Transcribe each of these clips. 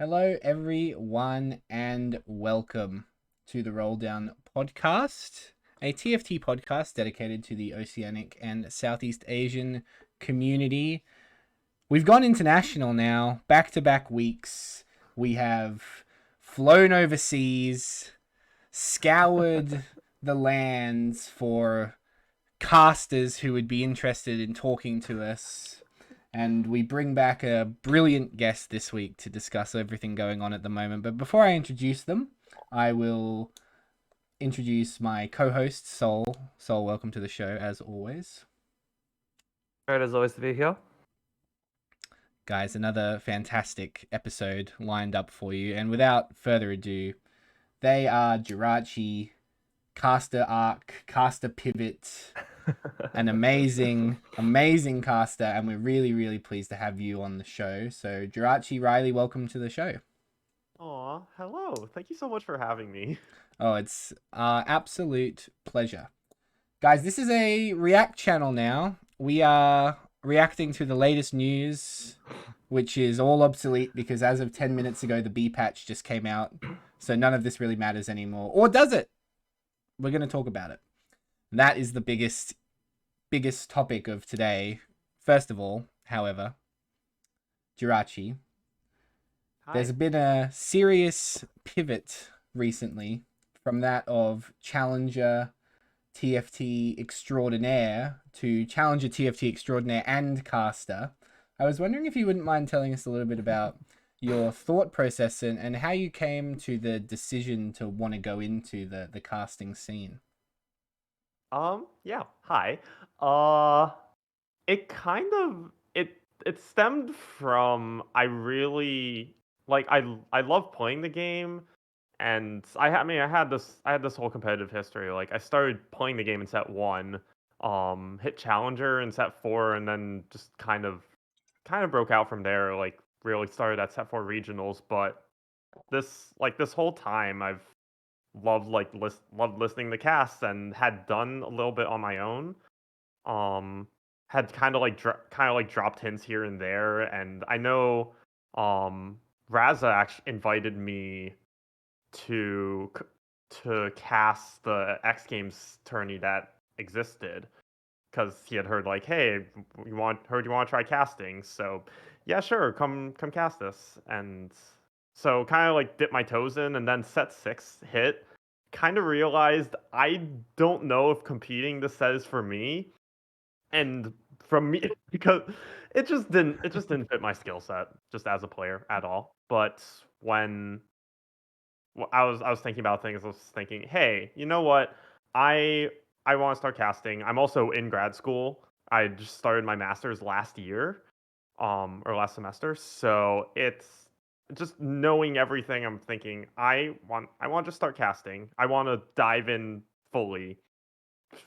Hello, everyone, and welcome to the Roll Down podcast, a TFT podcast dedicated to the Oceanic and Southeast Asian community. We've gone international now, back-to-back weeks. We have flown overseas, scoured the lands for casters who would be interested in talking to us. And we bring back a brilliant guest this week to discuss everything going on at the moment. But before I introduce them, I will introduce my co-host, Sol. Sol, welcome to the show, as always. Great as always to be here. Guys, another fantastic episode lined up for you. And without further ado, they are Jirachi, Caster Arc, Caster Pivot, an amazing caster, and we're really pleased to have you on the show. So Jirachi, Riley, welcome to the show. Aw, hello. Thank you so much for having me. Oh, it's our absolute pleasure. Guys, this is a React channel now. We are reacting to the latest news, which is all obsolete because as of 10 minutes ago, the B patch just came out. So none of this really matters anymore. Or does it? We're going to talk about it. That is the biggest topic of today. First of all, however, Jirachi, there's been a serious pivot recently from that of Challenger TFT Extraordinaire to Challenger TFT Extraordinaire and Caster. I was wondering if you wouldn't mind telling us a little bit about your thought process and how you came to the decision to want to go into the casting scene. Yeah, hi. It kind of it stemmed from I really I love playing the game, and I had this whole competitive history. Like I started playing the game in set 1, hit Challenger in set 4, and then just kind of broke out from there, like really started at set 4 regionals, but this whole time I've loved listening to casts and had done a little bit on my own. Had kind of like dropped hints here and there, and I know Raza actually invited me to cast the X Games tourney that existed because he had heard like, hey, you want to try casting, so yeah, sure, come cast this. And so kind of like dipped my toes in, and then set 6 hit. Kind of realized I don't know if competing this set is for me, and from me because it just didn't fit my skill set just as a player at all. But when I was thinking about things, I was thinking, hey, you know what, I want to start casting. I'm also in grad school. I just started my master's last year, or last semester. So it's just knowing everything. I'm thinking I want to just start casting. I want to dive in fully.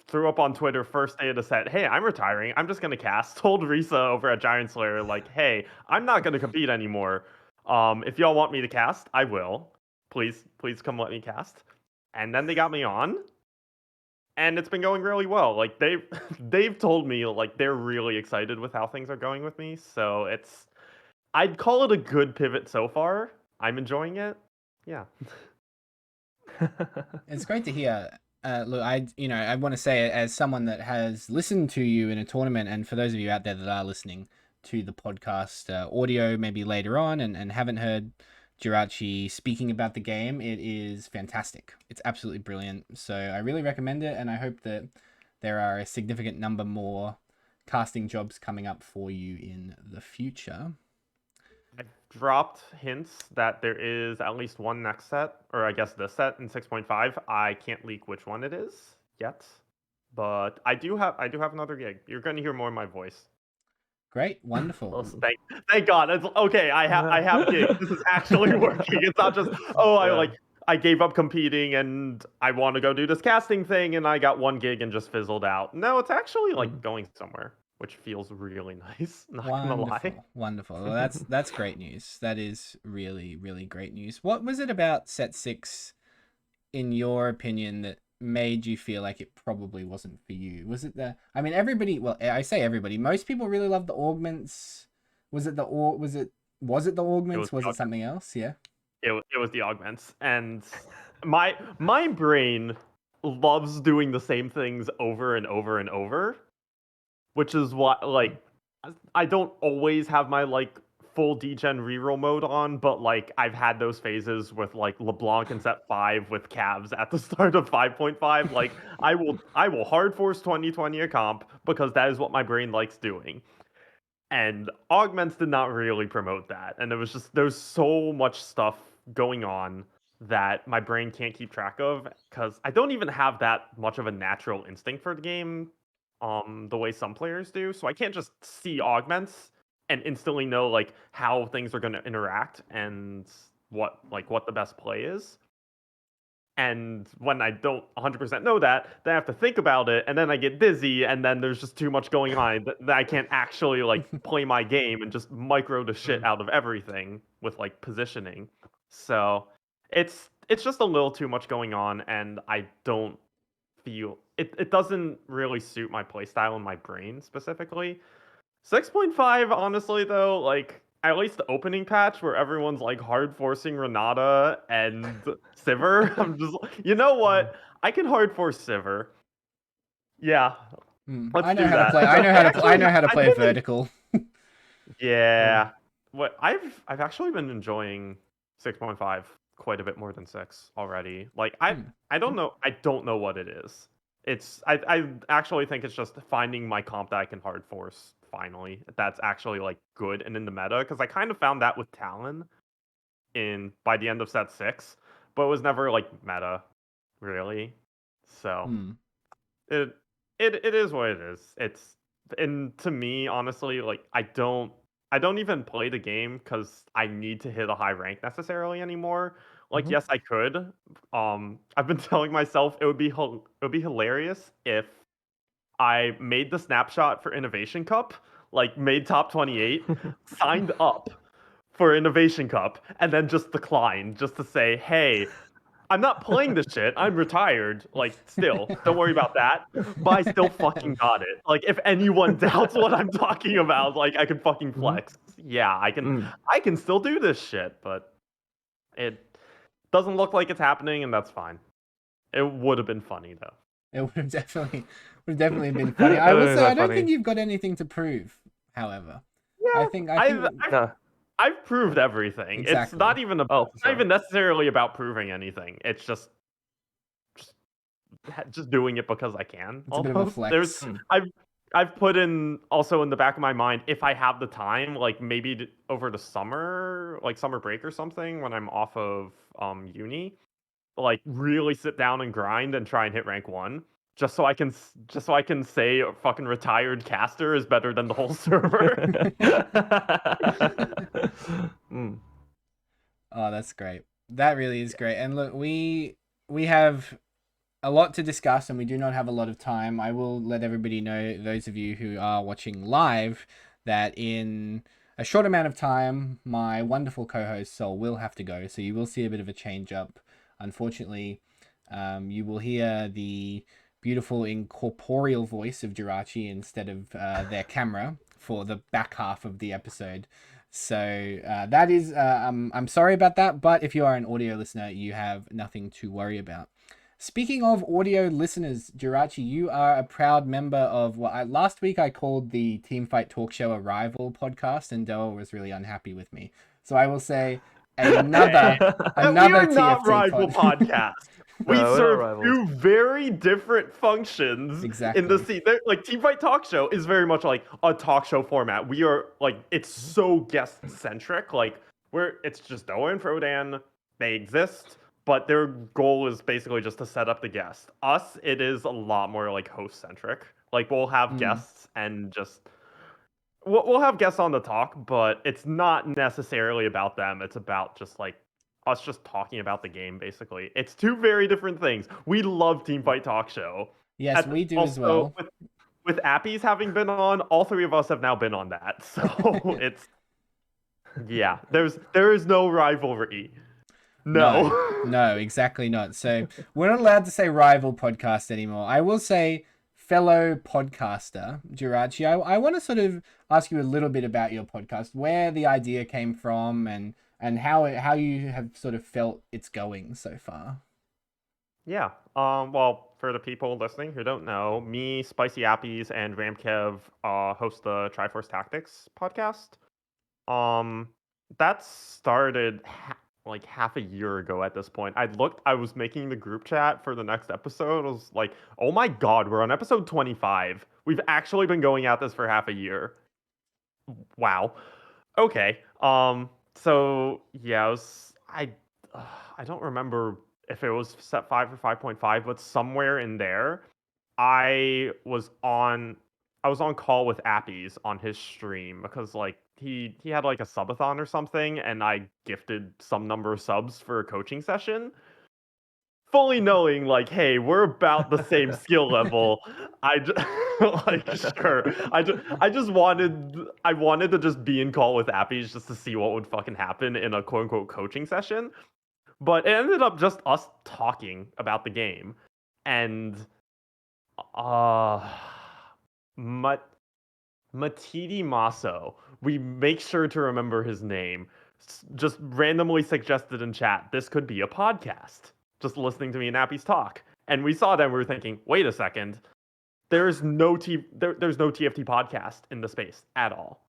Threw up on Twitter first day of the set, hey, I'm retiring. I'm just gonna cast. Told Risa over at Giant Slayer, like, hey, I'm not gonna compete anymore. If y'all want me to cast, I will. Please come let me cast. And then they got me on, and it's been going really well. Like they've told me like they're really excited with how things are going with me. So I'd call it a good pivot so far. I'm enjoying it. Yeah. It's great to hear. Look, I want to say, as someone that has listened to you in a tournament, and for those of you out there that are listening to the podcast audio maybe later on and haven't heard Jirachi speaking about the game, it is fantastic. It's absolutely brilliant. So I really recommend it, and I hope that there are a significant number more casting jobs coming up for you in the future. I've dropped hints that there is at least one next set, or I guess this set in 6.5. I can't leak which one it is yet, but I do have another gig. You're going to hear more of my voice. Great, wonderful. Awesome. Thank God. It's okay. I have gigs. This is actually working. It's not just I gave up competing and I want to go do this casting thing, and I got one gig and just fizzled out. No, it's actually like going somewhere, which feels really nice. Not gonna lie. Wonderful. Well, that's great news. That is really great news. What was it about set 6, in your opinion, that made you feel like it probably wasn't for you? Was it everybody, well, I say everybody, most people really love the augments. Was it Was it the augments? Was the it something else? Yeah. It was the augments, and my brain loves doing the same things over and over and over, which is why like I don't always have my like full degen reroll mode on, but like I've had those phases with like LeBlanc and set 5 with Cavs at the start of 5.5. Like I will hard force 2020 a comp because that is what my brain likes doing. And augments did not really promote that, and there's so much stuff going on that my brain can't keep track of because I don't even have that much of a natural instinct for the game, the way some players do. So I can't just see augments and instantly know like how things are going to interact and what the best play is. And when I don't 100% know that, then I have to think about it, and then I get dizzy, and then there's just too much going on that I can't actually like play my game and just micro the shit out of everything with like positioning. So it's just a little too much going on, and I don't feel it doesn't really suit my playstyle and my brain specifically. 6.5, honestly, though, like, at least the opening patch where everyone's, like, hard forcing Renata and Sivir, I'm just like, you know what? I can hard force Sivir. Yeah, let's I know do how that. to play. I know how to. Actually, I know how to I've play been vertical. Yeah. What I've actually been enjoying 6.5 quite a bit more than 6 already. Like I don't know what it is. I actually think it's just finding my comp that I can hard force finally. That's actually like good and in the meta because I kind of found that with Talon by the end of set 6, but it was never like meta really. So it it is what it is. And to me, honestly, like I don't even play the game because I need to hit a high rank necessarily anymore. Like, yes, I could. I've been telling myself it would be hilarious if I made the snapshot for Innovation Cup, like made top 28, signed up for Innovation Cup, and then just declined just to say, hey, I'm not playing this shit. I'm retired. Like, still, don't worry about that. But I still fucking got it. Like, if anyone doubts what I'm talking about, like, I can fucking flex. Yeah, I can still do this shit, but it doesn't look like it's happening, and that's fine. It would have been funny though. It would have definitely been funny. I will say I don't think you've got anything to prove. However, Yeah, I think I've proved everything. Exactly. It's not even it's not even necessarily about proving anything. It's just doing it because I can. It's a bit of a flex. I've put in also in the back of my mind if I have the time, like maybe over the summer, like summer break or something, when I'm off of uni, like really sit down and grind and try and hit rank 1. Just so I can say a fucking retired caster is better than the whole server. Oh, that's great. That really is great. And look, we have a lot to discuss and we do not have a lot of time. I will let everybody know, those of you who are watching live, that in a short amount of time, my wonderful co-host Sol will have to go. So you will see a bit of a change up. Unfortunately, you will hear the beautiful incorporeal voice of Jirachi instead of their camera for the back half of the episode. So that is, I'm sorry about that, but if you are an audio listener, you have nothing to worry about. Speaking of audio listeners, Jirachi, you are a proud member of what last week I called the Teamfight Talk Show a rival podcast, and Doa was really unhappy with me. So I will say another we are TFT not rival podcast. We serve 2 very different functions in the scene. Like Teamfight Talk Show is very much like a talk show format. We are like it's so guest centric. Like it's just Doa and Frodan. They exist, but their goal is basically just to set up the guest. Us, it is a lot more like host centric. Like we'll have guests and just we'll have guests on the talk, but it's not necessarily about them. It's about just like us just talking about the game, basically. It's 2 very different things. We love Teamfight Talk Show. Yes, we do as well. With Appies having been on, all 3 of us have now been on that. So it's yeah, there is no rivalry. No, exactly not. So we're not allowed to say rival podcast anymore. I will say fellow podcaster, Jirachi, I want to sort of ask you a little bit about your podcast, where the idea came from, and how you have sort of felt it's going so far. Yeah. Well, for the people listening who don't know, me, Spicy Appies, and Ramkev host the Triforce Tactics podcast. Um, that started like half a year ago at this point. I was making the group chat for the next episode. I was like, oh my god, we're on episode 25. We've actually been going at this for half a year. Wow. Okay. So yeah, I don't remember if it was set 5 or 5.5, but somewhere in there, I was on I was on call with Appies on his stream because like he had like a subathon or something, and I gifted some number of subs for a coaching session, fully knowing like, hey, we're about the same skill level. I just like sure. I wanted to just be in call with Appies just to see what would fucking happen in a quote unquote coaching session. But it ended up just us talking about the game. And uh Matidi Maso, we make sure to remember his name, just randomly suggested in chat, this could be a podcast. Just listening to me and Appy's talk. And we saw that and we were thinking, wait a second, there's no TFT podcast in the space at all.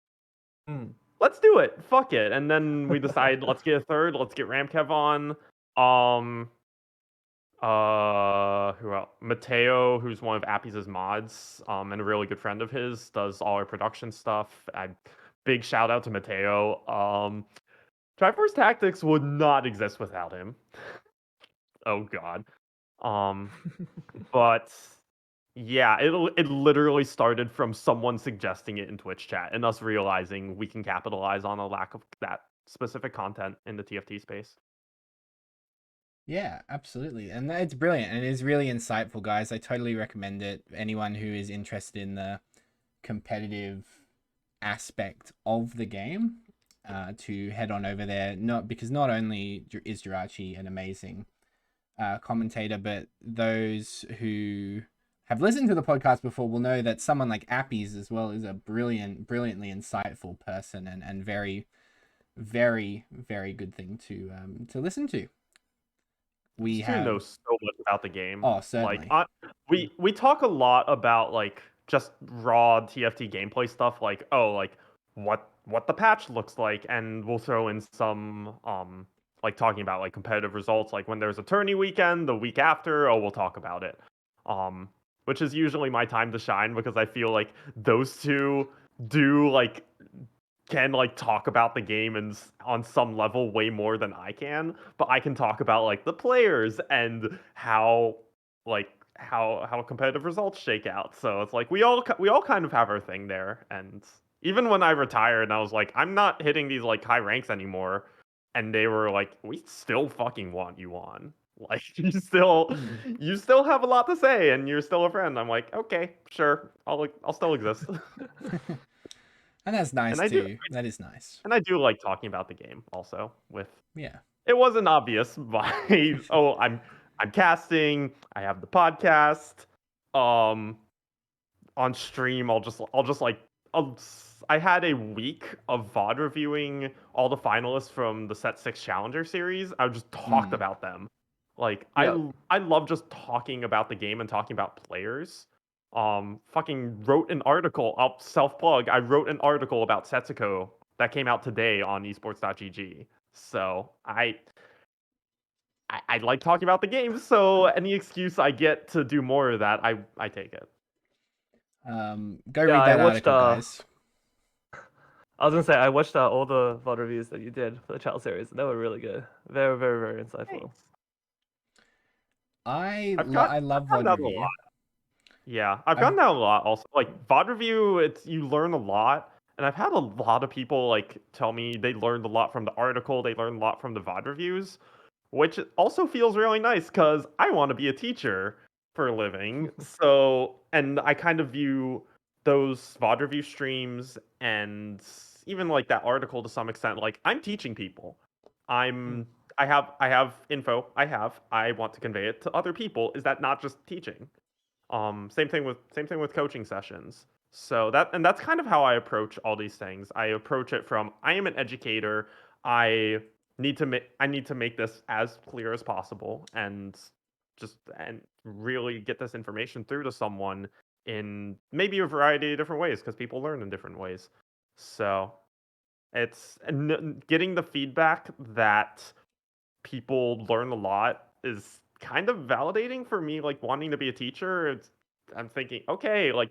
Let's do it. Fuck it. And then we decide, let's get a third, let's get Ramkev on. Who else? Mateo, who's one of Appy's mods, and a really good friend of his, does all our production stuff. Big shout out to Mateo. Triforce Tactics would not exist without him. Oh god. But yeah, it literally started from someone suggesting it in Twitch chat and us realizing we can capitalize on a lack of that specific content in the TFT space. Yeah, absolutely. And it's brilliant and it is really insightful, guys. I totally recommend it. Anyone who is interested in the competitive aspect of the game, to head on over there. Because not only is Jirachi an amazing commentator, but those who have listened to the podcast before will know that someone like Appies as well is a brilliantly insightful person, and very, very, very good thing to listen to. We know so much about the game. Oh, certainly. Like, we talk a lot about like just raw TFT gameplay stuff, like what the patch looks like, and we'll throw in some like talking about like competitive results, like when there's a tourney weekend, the week after, we'll talk about it. Which is usually my time to shine because I feel like those two can like talk about the game and on some level way more than I can, but I can talk about like the players and how competitive results shake out. So it's like we all kind of have our thing there. And even when I retired and I was like, I'm not hitting these like high ranks anymore, and they were like, we still fucking want you on. Like you still have a lot to say and you're still a friend. I'm like, okay, sure, I'll still exist. And that's nice too. That is nice. And I do like talking about the game also with. Yeah. It wasn't obvious by I'm casting, I have the podcast. On stream I had a week of VOD reviewing all the finalists from the Set 6 Challenger series. I just talked about them. Like I love just talking about the game and talking about players. Fucking wrote an article. I'll self-plug. I wrote an article about Setsuko that came out today on esports.gg. So I like talking about the game. So any excuse I get to do more of that, I take it. Go read that article, guys. I was gonna say I watched all the VOD reviews that you did for the Child series. They were really good. Very, very, very insightful. Thanks. I love VOD review. Yeah, I've gotten that a lot also. Like VOD review, you learn a lot. And I've had a lot of people like tell me they learned a lot from the article, they learned a lot from the VOD reviews, which also feels really nice because I want to be a teacher for a living. So, and I kind of view those VOD review streams and even like that article to some extent, like I'm teaching people. I have info. I want to convey it to other people. Is that not just teaching? Same thing with coaching sessions. So that's kind of how I approach all these things. I approach it from I am an educator. I need to make this as clear as possible and really get this information through to someone in maybe a variety of different ways because people learn in different ways. So it's getting the feedback that people learn a lot is kind of validating for me, like wanting to be a teacher. I'm thinking, okay, like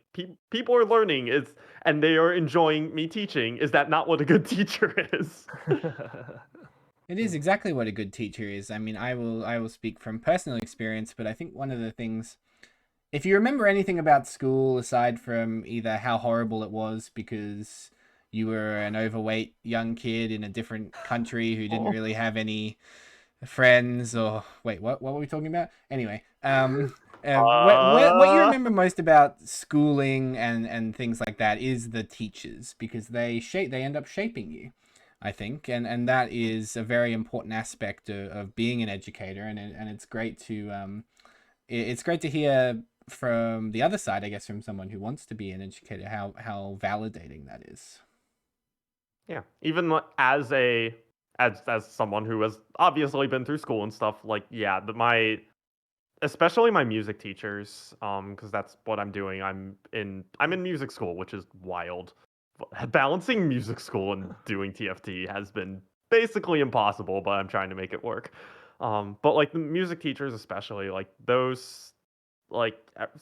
people are learning and they are enjoying me teaching. Is that not what a good teacher is? It is exactly what a good teacher is. I mean, I will speak from personal experience, but I think one of the things, if you remember anything about school aside from either how horrible it was because you were an overweight young kid in a different country who didn't really have any friends, or wait, what were we talking about? Anyway, what you remember most about schooling and things like that is the teachers, because they end up shaping you, I think, and that is a very important aspect of being an educator, and it's great to it's great to hear from the other side, I guess, from someone who wants to be an educator, how validating that is. Yeah, even as someone who has obviously been through school and stuff, like yeah, especially my music teachers, because that's what I'm doing. I'm in music school, which is wild. Balancing music school and doing TFT has been basically impossible, but I'm trying to make it work. But like the music teachers, especially, like those, like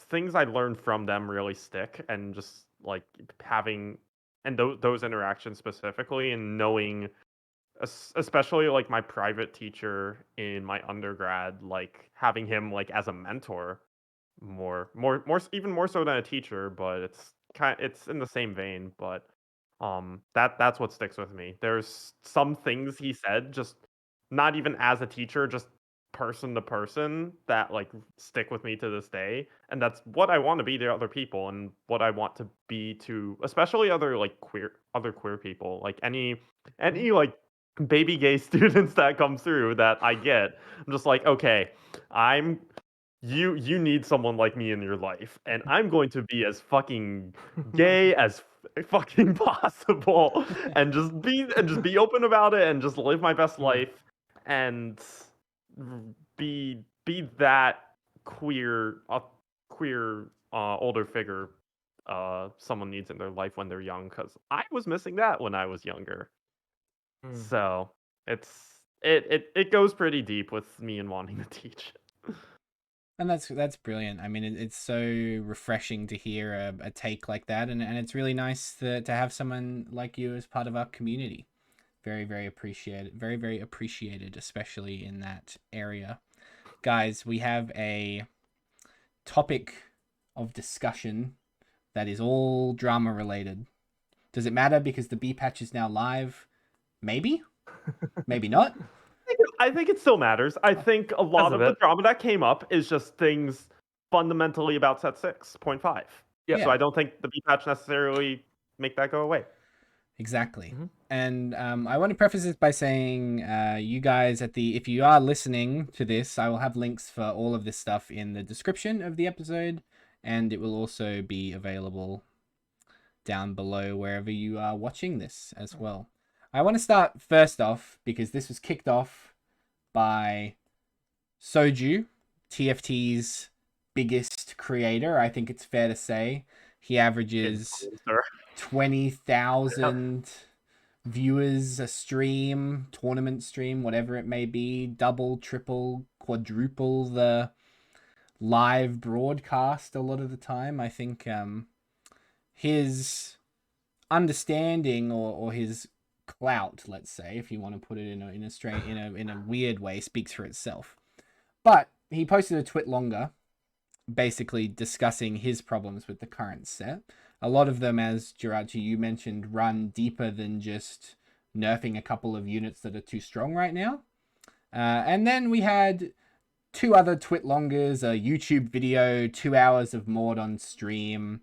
things I learned from them really stick, and just like having and those interactions specifically, and knowing especially like my private teacher in my undergrad, like having him like as a mentor, even more so than a teacher, but it's in the same vein. But that's what sticks with me. There's some things he said, just not even as a teacher, just person to person, that like stick with me to this day, and that's what I want to be to other people, and what I want to be to especially other queer people, like any like baby gay students that come through that I get. I'm just like, okay, I'm you need someone like me in your life, and I'm going to be as fucking gay as fucking possible, and just be open about it, and just live my best life, and be that queer older figure someone needs in their life when they're young, because I was missing that when I was younger. So it goes pretty deep with me and wanting to teach. And that's brilliant. I mean, it's so refreshing to hear a take like that, and it's really nice to have someone like you as part of our community. Very, very appreciated. Very, very appreciated, especially in that area. Guys, we have a topic of discussion that is all drama related. Does it matter because the B patch is now live? Maybe, maybe not. I think it still matters. I think a lot of the drama that came up is just things fundamentally about set 6.5. Yeah. So I don't think the B patch necessarily make that go away. Exactly. And I want to preface this by saying, you guys if you are listening to this, I will have links for all of this stuff in the description of the episode, and it will also be available down below wherever you are watching this as well. I want to start first off because this was kicked off by Soju, TFT's biggest creator. I think it's fair to say he averages 20,000 viewers a stream, tournament stream, whatever it may be, double, triple, quadruple the live broadcast a lot of the time. I think understanding or his clout, let's say, if you want to put it in a weird way, speaks for itself. But he posted a twit longer, basically discussing his problems with the current set. A lot of them, as Jirachi, you mentioned, run deeper than just nerfing a couple of units that are too strong right now. And then we had two other twit longers, a YouTube video, 2 hours of Mord on stream,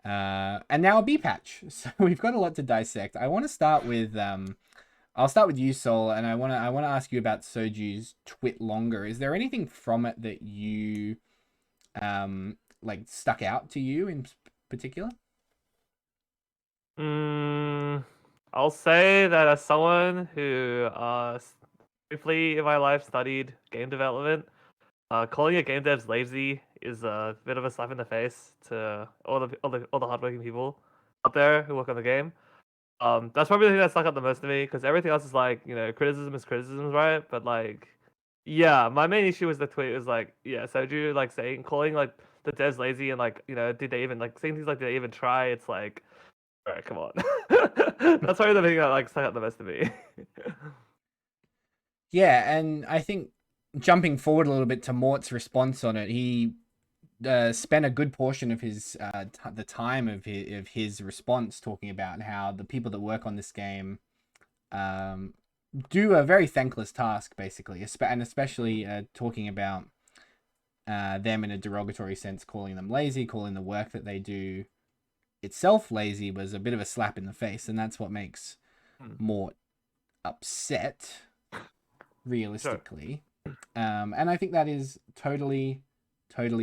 and now a B patch. So we've got a lot to dissect. I want to start with I'll start with you, Sol, and I want to ask you about Soju's twit longer. Is there anything from it that you like stuck out to you in particular? I'll say that as someone who briefly in my life studied game development, calling a game devs lazy is a bit of a slap in the face to all the hardworking people out there who work on the game. That's probably the thing that stuck out the most to me because everything else is like, criticism is criticism, right? But like, yeah, my main issue with the tweet was like, yeah, Soju like calling like the devs lazy and like, did they even like saying things like did they even try? It's like, all right, come on. That's probably the thing that like stuck out the most to me. Yeah, and I think jumping forward a little bit to Mort's response on it, he spent a good portion of his the time of his response talking about how the people that work on this game do a very thankless task, basically, and especially talking about them in a derogatory sense, calling them lazy, calling the work that they do itself lazy was a bit of a slap in the face, and that's what makes Mort upset, realistically. And I think that is totally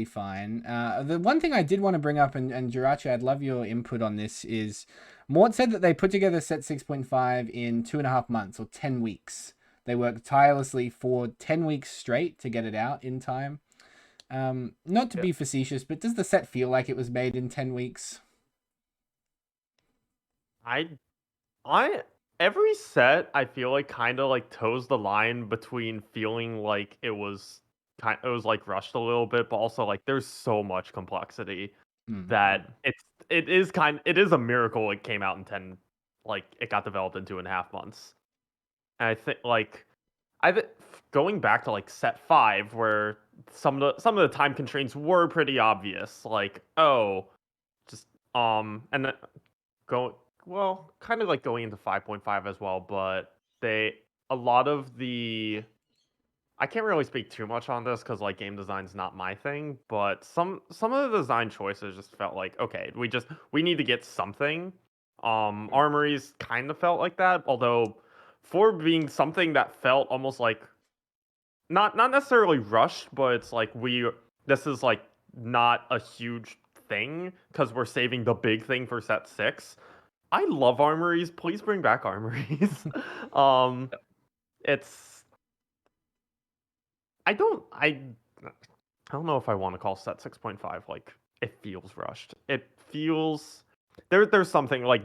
fine. The one thing I did want to bring up, and Jirachi, I'd love your input on this, is Mort said that they put together set 6.5 in 2.5 months or 10 weeks. They worked tirelessly for 10 weeks straight to get it out in time. Not to be facetious, but does the set feel like it was made in 10 weeks? Every set I feel like kind of like toes the line between feeling like it was like rushed a little bit, but also like there's so much complexity that it is a miracle it came out in 10, like it got developed in 2.5 months. And I think like going back to like set 5 where some of the time constraints were pretty obvious, like just and then go well, kind of like going into 5.5 as well, but a lot of the I can't really speak too much on this because like game design's not my thing, but some of the design choices just felt like, okay, we need to get something. Armories kind of felt like that, although for being something that felt almost like not necessarily rushed, but it's like this is like not a huge thing because we're saving the big thing for set 6. I love armories. Please bring back armories. It's I don't know if I want to call set 6.5 like it feels rushed. It feels there's something like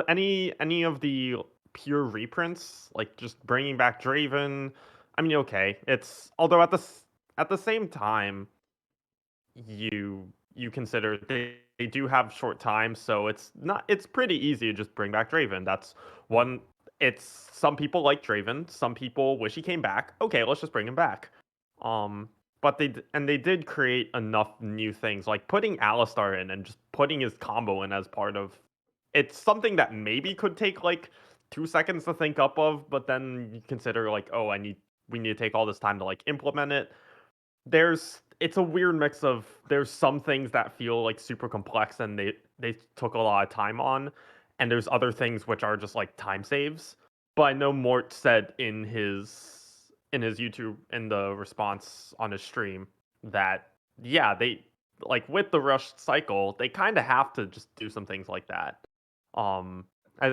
any of the pure reprints, like just bringing back Draven. I mean, okay, it's although at the same time you consider they do have short time, so it's pretty easy to just bring back Draven. That's one. It's some people like Draven, some people wish he came back. Okay, let's just bring him back. But they did create enough new things, like putting Alistar in and just putting his combo in as part of. It's something that maybe could take like 2 seconds to think up of, but then you consider like, oh, we need to take all this time to like implement it. It's a weird mix of there's some things that feel like super complex and they took a lot of time on, and there's other things which are just like time saves. But I know Mort said in his YouTube in the response on his stream that yeah, they like with the rush cycle, they kind of have to just do some things like that.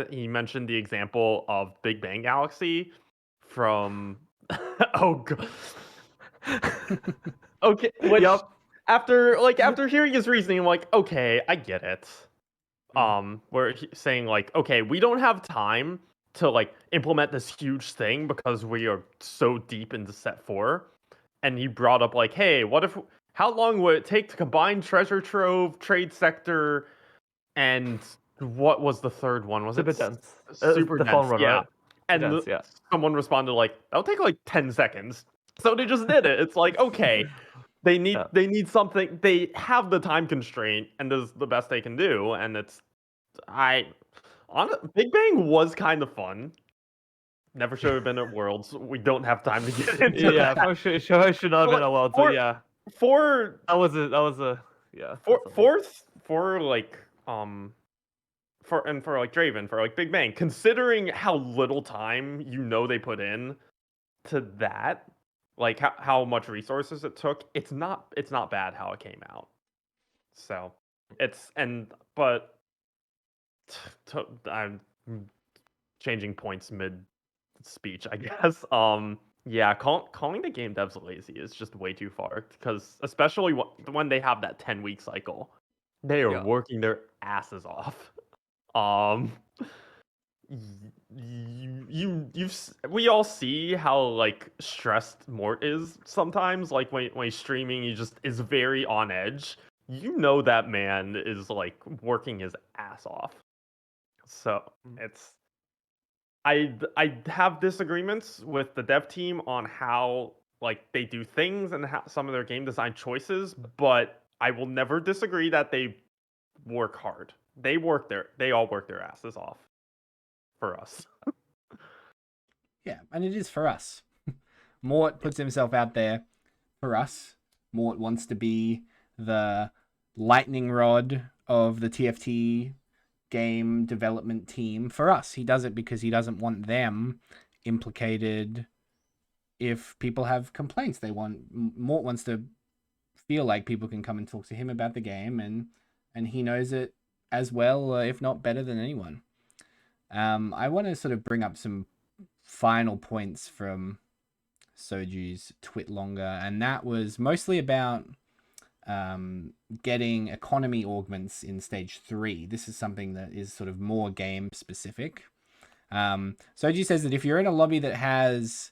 He mentioned the example of Big Bang Galaxy from oh god. Okay, which after hearing his reasoning, I'm like, okay, I get it. Where he's saying like, okay, we don't have time to like implement this huge thing because we are so deep into set 4. And he brought up like, hey, how long would it take to combine Treasure Trove, Trade Sector, and what was the third one? Was Super it dense? Super The dense? phone run, Yeah. right? And someone responded like, that'll take like 10 seconds. So they just did it. It's like, okay, they need something. They have the time constraint, and this is the best they can do. And Big Bang was kind of fun. Never should have been at Worlds. We don't have time to get into Yeah, that. for sure should not have been a world. So yeah, For that was a yeah. for like for like Draven, for like Big Bang, considering how little time they put in to that, like how much resources it took, it's not bad how it came out. So but I'm changing points mid speech, I guess. Yeah, calling the game devs lazy is just way too far because especially when they have that 10-week cycle, they are Yeah. working their asses off. Um, we all see how like stressed Mort is sometimes. Like when he's streaming, he just is very on edge. You know that man is like working his ass off. So it's I have disagreements with the dev team on how like they do things and how some of their game design choices, but I will never disagree that they work hard. They all work their asses off for us. Yeah, and it is for us. Mort puts himself out there for us. Mort wants to be the lightning rod of the TFT game development team for us. He does it because he doesn't want them implicated if people have complaints. Mort wants to feel like people can come and talk to him about the game, and he knows it as well, if not better than anyone. I want to sort of bring up some final points from Soju's twit longer, and that was mostly about getting economy augments in stage 3. This is something that is sort of more game specific. Soju says that if you're in a lobby that has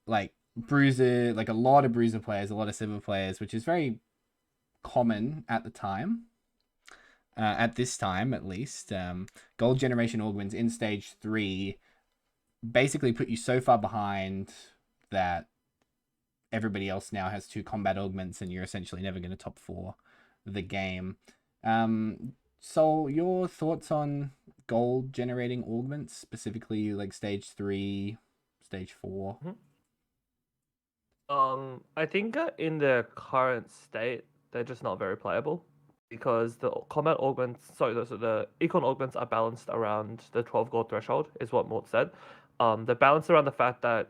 like bruiser, like a lot of bruiser players, a lot of silver players, which is very common at the time, at this time at least, gold generation augments in stage 3 basically put you so far behind that everybody else now has 2 combat augments and you're essentially never going to top 4 the game. So your thoughts on gold generating augments, specifically like stage 3, stage 4? I think in their current state, they're just not very playable because the combat augments, the econ augments are balanced around the 12 gold threshold, is what Mort said. They're balanced around the fact that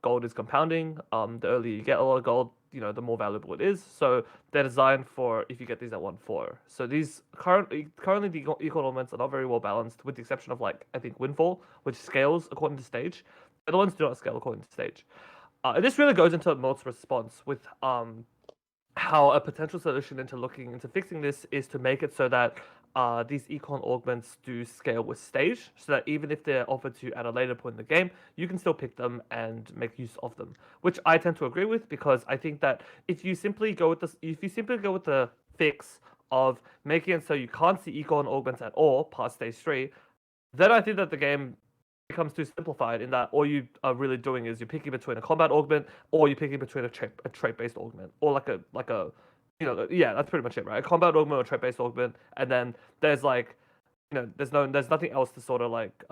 gold is compounding. The earlier you get a lot of gold, the more valuable it is. So they're designed for if you get these at 1-4. So these currently the econ augments are not very well balanced, with the exception of like I think Windfall, which scales according to stage. The other ones do not scale according to stage. And this really goes into Mort's response with how a potential solution into looking into fixing this is to make it so that these econ augments do scale with stage, so that even if they're offered to you at a later point in the game, you can still pick them and make use of them. Which I tend to agree with, because I think that if you simply go with the fix of making it so you can't see econ augments at all past stage 3, then I think that the game becomes too simplified in that all you are really doing is you're picking between a combat augment or you're picking between a trait based augment, or like a that's pretty much it, right? A combat augment or trait based augment, and then there's like there's nothing else to sort of like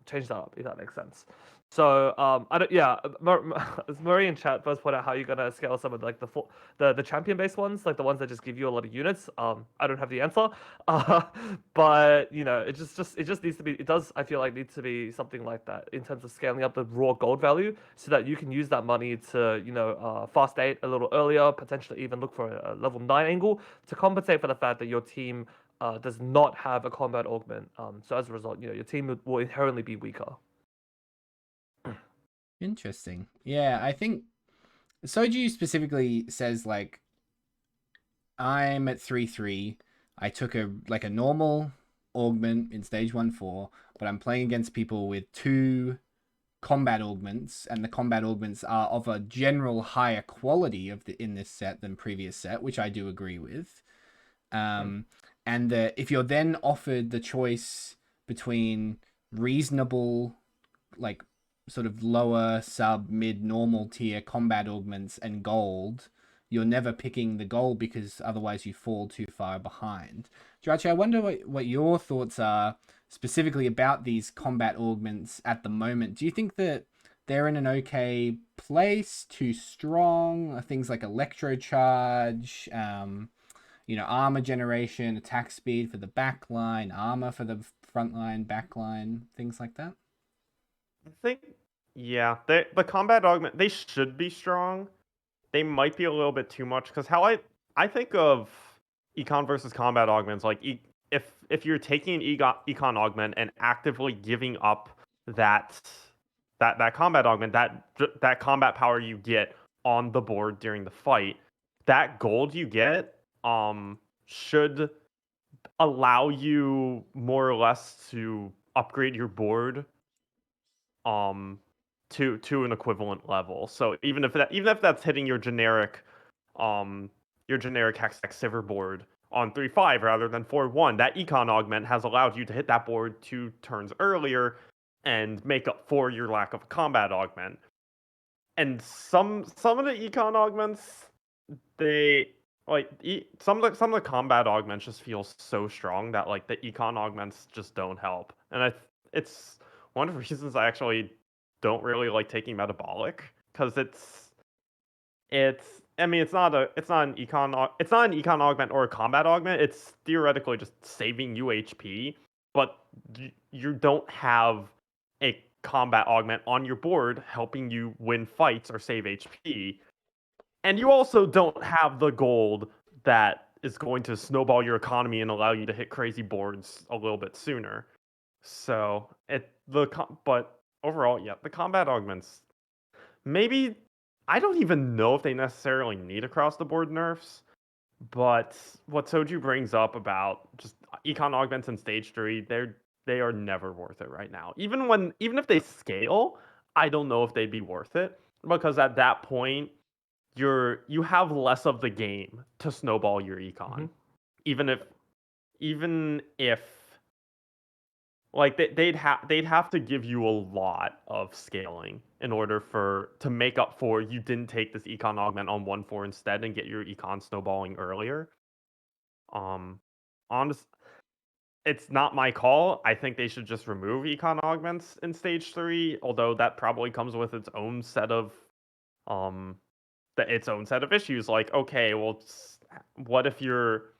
change that up, if that makes sense. So I don't Murray in chat first point out how you're gonna scale some of like the champion based ones, like the ones that just give you a lot of units. I don't have the answer, but it just needs to be, it does, I feel like, needs to be something like that in terms of scaling up the raw gold value, so that you can use that money to fast 8 a little earlier, potentially even look for a level 9 angle to compensate for the fact that your team does not have a combat augment. So as a result, your team will inherently be weaker. Interesting. Yeah, I think Soju specifically says like, I'm at 3-3. I took a normal augment in stage 1-4, but I'm playing against people with 2 combat augments, and the combat augments are of a general higher quality in this set than previous set, which I do agree with. And if you're then offered the choice between reasonable, like sort of lower sub mid normal tier combat augments and gold, you're never picking the gold because otherwise you fall too far behind. Jirachi, I wonder what your thoughts are specifically about these combat augments at the moment. Do you think that they're in an okay place, too strong? Things like electro charge, armor generation, attack speed for the backline, armor for the frontline, backline, things like that? I think, yeah, the combat augment, they should be strong. They might be a little bit too much, because how I think of econ versus combat augments, like if you're taking an econ augment and actively giving up that that combat augment, that combat power you get on the board during the fight, that gold you get should allow you more or less to upgrade your board to an equivalent level. So even if that's hitting your generic Hextech Sivir board on 3-5 rather than 4-1, that econ augment has allowed you to hit that board 2 turns earlier and make up for your lack of combat augment. And some of the econ augments, they like some of the combat augments just feel so strong that like the econ augments just don't help. And it's one of the reasons I actually don't really like taking metabolic, because I mean it's not an econ augment or a combat augment. It's theoretically just saving you HP, but you don't have a combat augment on your board helping you win fights or save HP. And you also don't have the gold that is going to snowball your economy and allow you to hit crazy boards a little bit sooner. So but overall, yeah, the combat augments, maybe, I don't even know if they necessarily need across the board nerfs. But what Soju brings up about just econ augments in stage 3, they are never worth it right now. Even if they scale, I don't know if they'd be worth it, because at that point you have less of the game to snowball your econ. Even if like they'd have to give you a lot of scaling in order to make up for you didn't take this econ augment on 1-4 instead and get your econ snowballing earlier. It's not my call. I think they should just remove econ augments in stage 3, although that probably comes with its own set of issues. Like, okay, well, what if you're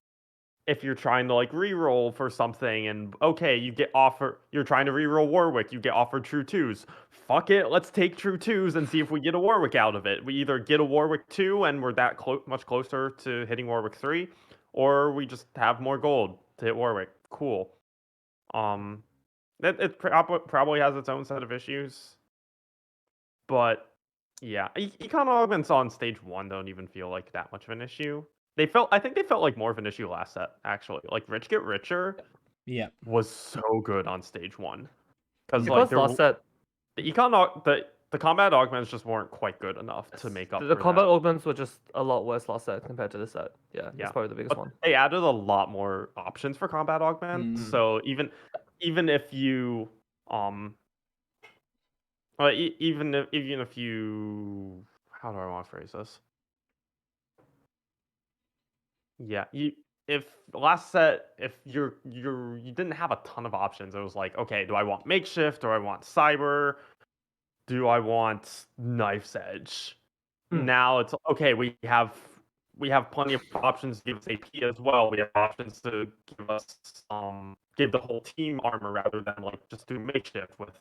trying to like re-roll for something, and okay, you're trying to re-roll Warwick, you get offered true 2s. Fuck it, let's take true 2s and see if we get a Warwick out of it. We either get a Warwick 2 and we're that much closer to hitting Warwick 3, or we just have more gold to hit Warwick. Cool. It probably has its own set of issues, but yeah, econ augments on stage 1 don't even feel like that much of an issue. I think they felt like more of an issue last set, actually. Like Rich Get Richer was so good on stage 1. Because like last set, the combat augments just weren't quite good enough to make up the for combat that. augments were just a lot worse last set compared to this set. Yeah, that's probably the biggest one. They added a lot more options for combat augments. So even if you even if you, how do I want to phrase this? Yeah, if last set, if you didn't have a ton of options, it was like, okay, do I want makeshift? Do I want cyber? Do I want knife's edge? Now it's okay. We have plenty of options to give us AP as well. We have options to give us give the whole team armor rather than like just do makeshift with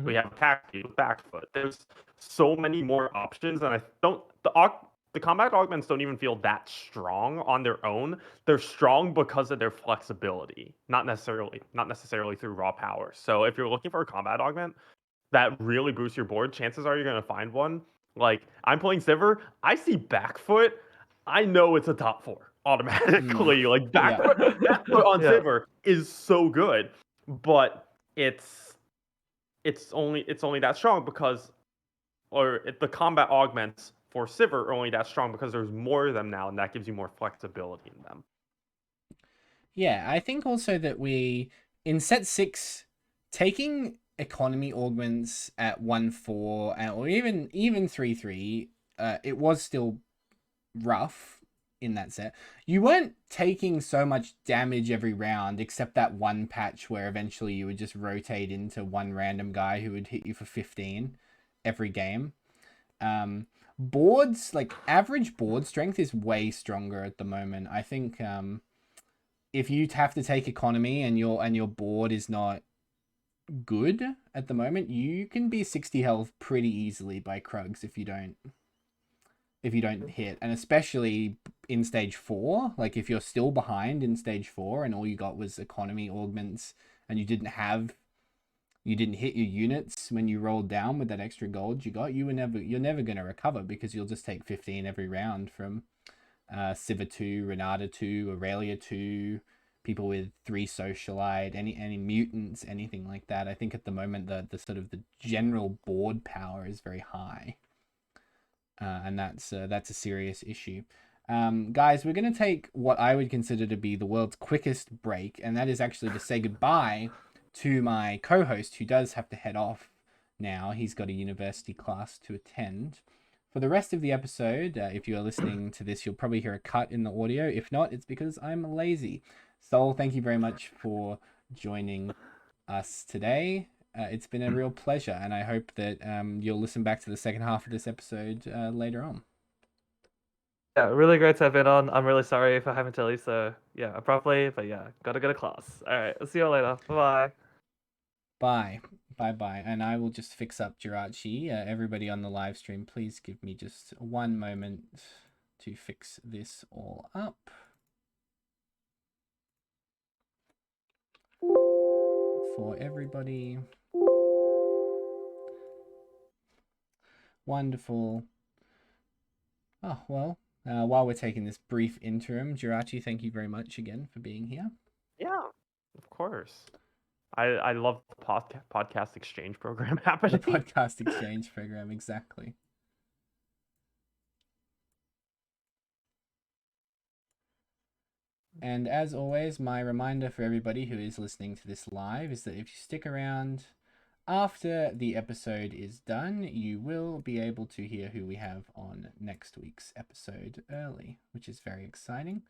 we have attack speed with back foot. There's so many more options, and I don't the combat augments don't even feel that strong on their own. They're strong because of their flexibility, not necessarily through raw power. So if you're looking for a combat augment that really boosts your board, chances are you're going to find one. Like, I'm playing Sivir, I see back foot, I know it's a top 4 automatically. Like, back foot on Sivir is so good, but it's only that strong because, the combat augments for Sivir are only that strong because there's more of them now, and that gives you more flexibility in them. Yeah, I think also that in set 6, taking economy augments at 1-4 or even 3-3, it was still rough in that set. You weren't taking so much damage every round, except that one patch where eventually you would just rotate into one random guy who would hit you for 15 every game. Boards, like average board strength is way stronger at the moment. I think if you have to take economy and your board is not good at the moment, you can be 60 health pretty easily by Krugs if you don't if you don't hit, and especially in stage 4. Like if you're still behind in stage 4 and all you got was economy augments and you didn't hit your units when you rolled down with that extra gold you got, you're never going to recover, because you'll just take 15 every round from Siva 2, Renata 2, Aurelia 2, people with 3 socialite, any mutants, anything like that. I think at the moment the sort of the general board power is very high, and that's a serious issue. Guys, we're going to take what I would consider to be the world's quickest break, and that is actually to say goodbye to my co-host, who does have to head off now. He's got a university class to attend. For the rest of the episode, if you are listening to this, you'll probably hear a cut in the audio. If not, it's because I'm lazy. Sol, thank you very much for joining us today. It's been a real pleasure, and I hope that you'll listen back to the second half of this episode later on. Yeah, really great to have been on. I'm really sorry if I haven't told you so. Yeah, abruptly, but yeah, gotta go to class. All right, I'll see you all later. Bye bye. Bye. And I will just fix up Jirachi. Everybody on the live stream, please give me just one moment to fix this all up. For everybody. Wonderful. Oh, well, while we're taking this brief interim, Jirachi, thank you very much again for being here. Yeah, of course. I love the podcast exchange program The happening. podcast exchange program, exactly. And as always, my reminder for everybody who is listening to this live is that if you stick around after the episode is done, you will be able to hear who we have on next week's episode early, which is very exciting.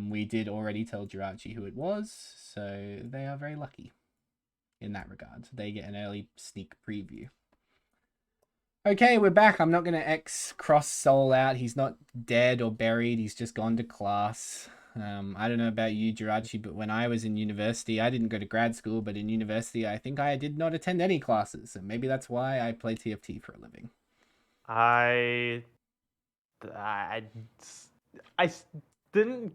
We did already tell Jirachi who it was, so they are very lucky in that regard. They get an early sneak preview. Okay, we're back. I'm not going to cross Soul out. He's not dead or buried. He's just gone to class. I don't know about you, Jirachi, but when I was in university, I didn't go to grad school, but in university, I think I did not attend any classes. And maybe that's why I play TFT for a living. I didn't.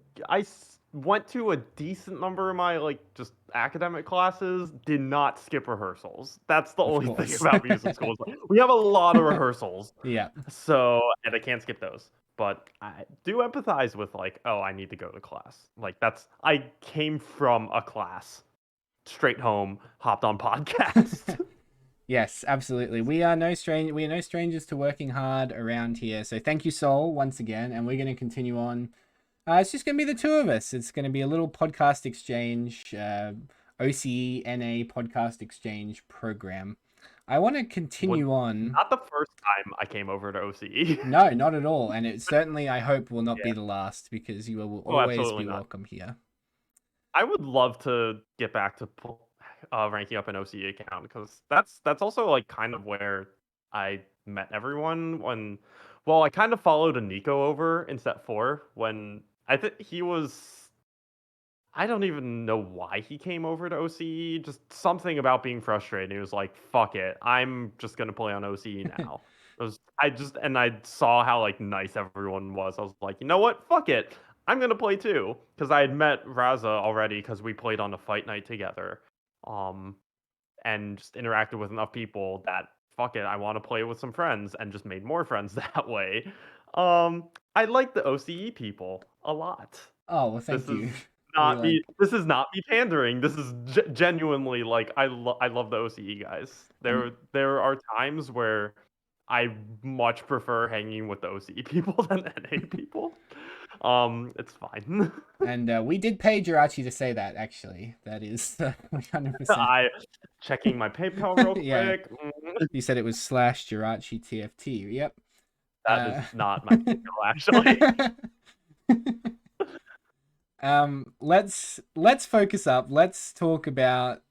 Went to a decent number of my just academic classes. Did not skip rehearsals. That's the only thing about music school. We have a lot of rehearsals. Yeah. So, and I can't skip those. But I do empathize with oh, I need to go to class. I came from a class, straight home, hopped on podcast. Yes, absolutely. We are no strangers to working hard around here. So thank you, Sol, once again, and we're going to continue on. It's just going to be the two of us. It's going to be a little podcast exchange, OCE NA podcast exchange program. I want to continue on. Not the first time I came over to OCE. No, not at all. And it certainly, I hope, will not be the last, because you will always be welcome here. I would love to get back to ranking up an OCE account, because that's also kind of where I met everyone I kind of followed a Nico over in set 4 when I think he was. I don't even know why he came over to OCE. Just something about being frustrated. He was like, "Fuck it, I'm just gonna play on OCE now." I saw how nice everyone was. I was like, you know what? Fuck it, I'm gonna play too, because I had met Raza already because we played on a fight night together, and just interacted with enough people that fuck it, I want to play with some friends, and just made more friends that way. I like the OCE people a lot. Oh, well, thank you. This is not me pandering. This is genuinely I love the OCE guys. There are times where I much prefer hanging with the OCE people than NA people. It's fine. And we did pay Jirachi to say that, actually. That is 100%. I checking my PayPal real quick. You said it was /Jirachi TFT. Yep. That is not my PayPal, actually. Let's focus up. Let's talk about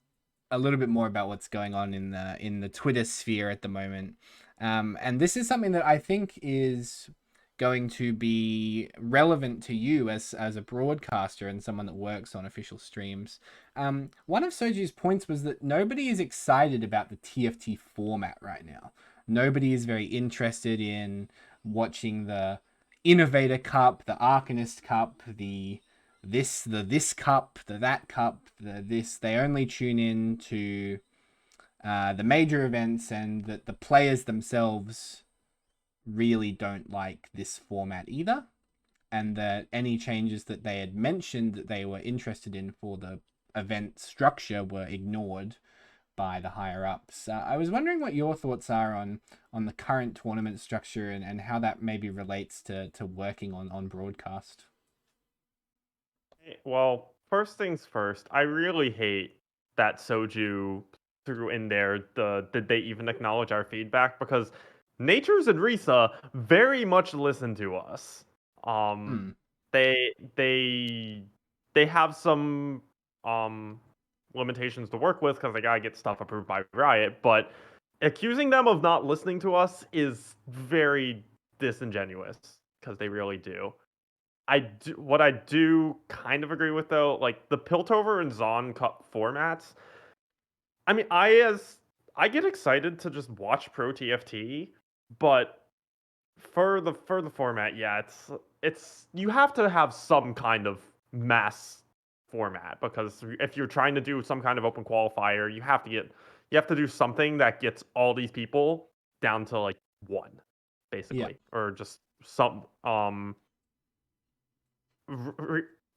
a little bit more about what's going on in the Twitter sphere at the moment. And this is something that I think is going to be relevant to you as a broadcaster and someone that works on official streams. One of Soji's points was that nobody is excited about the TFT format right now. Nobody is very interested in watching the Innovator Cup, the Arcanist Cup, the this cup, the that cup, the this. They only tune in to the major events, and that the players themselves really don't like this format either, and that any changes that they had mentioned that they were interested in for the event structure were ignored by the higher ups. I was wondering what your thoughts are on the current tournament structure, and how that maybe relates to working on broadcast. Well, first things first, I really hate that Soju threw in there did they even acknowledge our feedback, because Natures and Risa very much listen to us. Hmm. They they have some limitations to work with because they gotta get stuff approved by Riot, but accusing them of not listening to us is very disingenuous because they really do. What I do kind of agree with though, like the Piltover and Zon Cup formats. I mean, I get excited to just watch Pro TFT, but for the format, yeah, it's you have to have some kind of mass format, because if you're trying to do some kind of open qualifier, you have to do something that gets all these people down to like one, basically, or just some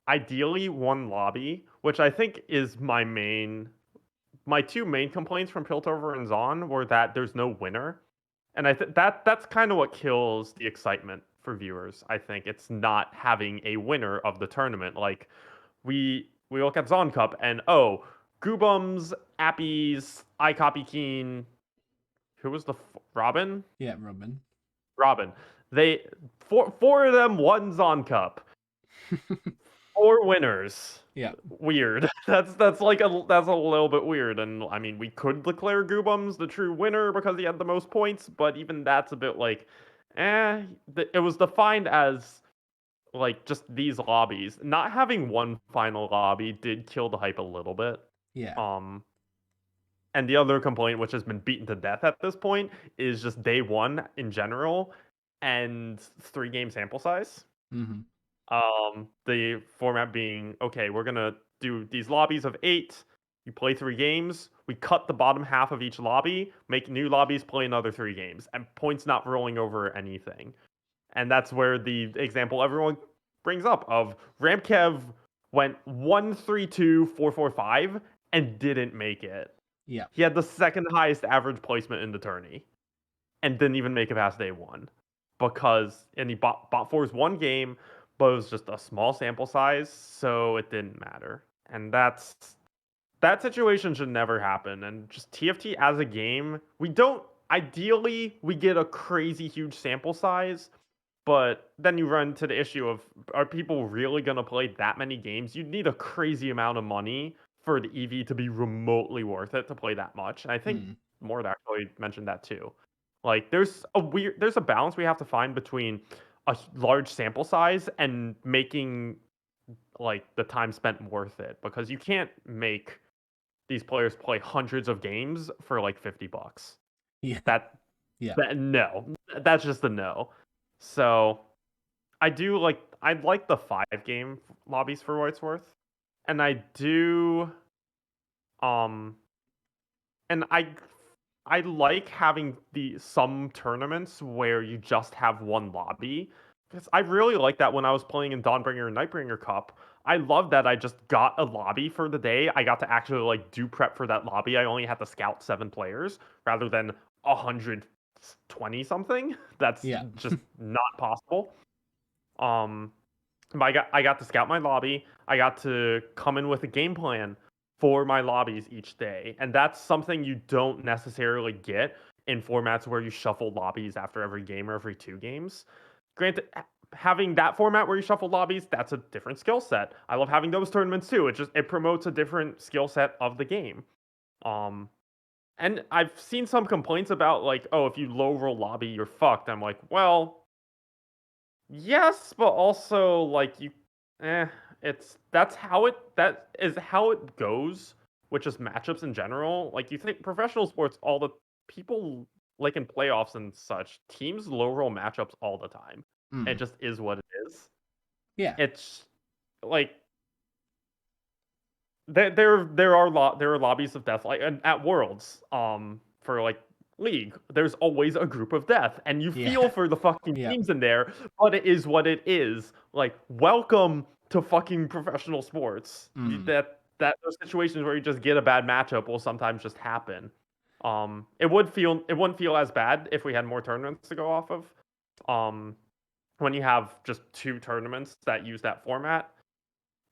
ideally one lobby, which I think is my two main complaints from Piltover and Zon were that there's no winner. And I think that's kind of what kills the excitement for viewers. I think it's not having a winner of the tournament. Like we look at Zon Cup and Goobums, Appies, iCopy Keen, who was Robin? Yeah, Robin. Robin. They four of them won Zon Cup. Four winners. Yeah. Weird. That's a little bit weird. And I mean, we could declare Goobums the true winner because he had the most points, but even that's a bit like, it was defined as like just these lobbies. Not having one final lobby did kill the hype a little bit. Yeah. And the other complaint, which has been beaten to death at this point, is just day one in general and 3-game sample size. Mm-hmm. The format being, okay, we're gonna do these lobbies of 8. You play 3 games. We cut the bottom half of each lobby, make new lobbies, play another 3 games, and points not rolling over anything. And that's where the example everyone brings up of Ramkev went 1-3-2-4-4-5 and didn't make it. Yeah. He had the second highest average placement in the tourney and didn't even make it past day 1 and he bought For's 1 game, but it was just a small sample size, so it didn't matter. And that situation should never happen. And just TFT as a game, ideally we get a crazy huge sample size, but then you run into the issue of, are people really going to play that many games? You'd need a crazy amount of money for the EV to be remotely worth it to play that much. And I think Mort actually mentioned that too. Like there's a balance we have to find between a large sample size and making like the time spent worth it, because you can't make these players play hundreds of games for like $50. Yeah. No, that's just a no. So I'd like the 5-game lobbies for what it's worth. And I do and I like having some tournaments where you just have one lobby, because I really like that when I was playing in Dawnbringer and Nightbringer Cup. I love that I just got a lobby for the day. I got to actually like do prep for that lobby. I only had to scout 7 players rather than 120 something. That's just not possible. But I got to scout my lobby. I got to come in with a game plan for my lobbies each day. And that's something you don't necessarily get in formats where you shuffle lobbies after every game or every 2 games. Granted, having that format where you shuffle lobbies, that's a different skill set. I love having those tournaments too. It promotes a different skill set of the game. And I've seen some complaints about like, oh, if you low roll lobby, you're fucked. I'm like, well, yes, but also like that is how it goes with just matchups in general. Like you think professional sports, all the people like in playoffs and such, teams low roll matchups all the time. It just is what it is. Yeah. It's like there are lobbies of death, like at Worlds, for like League. There's always a group of death, and you feel for the fucking Yeah. teams in there, but it is what it is. Like, welcome to fucking professional sports. That those situations where you just get a bad matchup will sometimes just happen. It wouldn't feel as bad if we had more tournaments to go off of. When you have just 2 tournaments that use that format,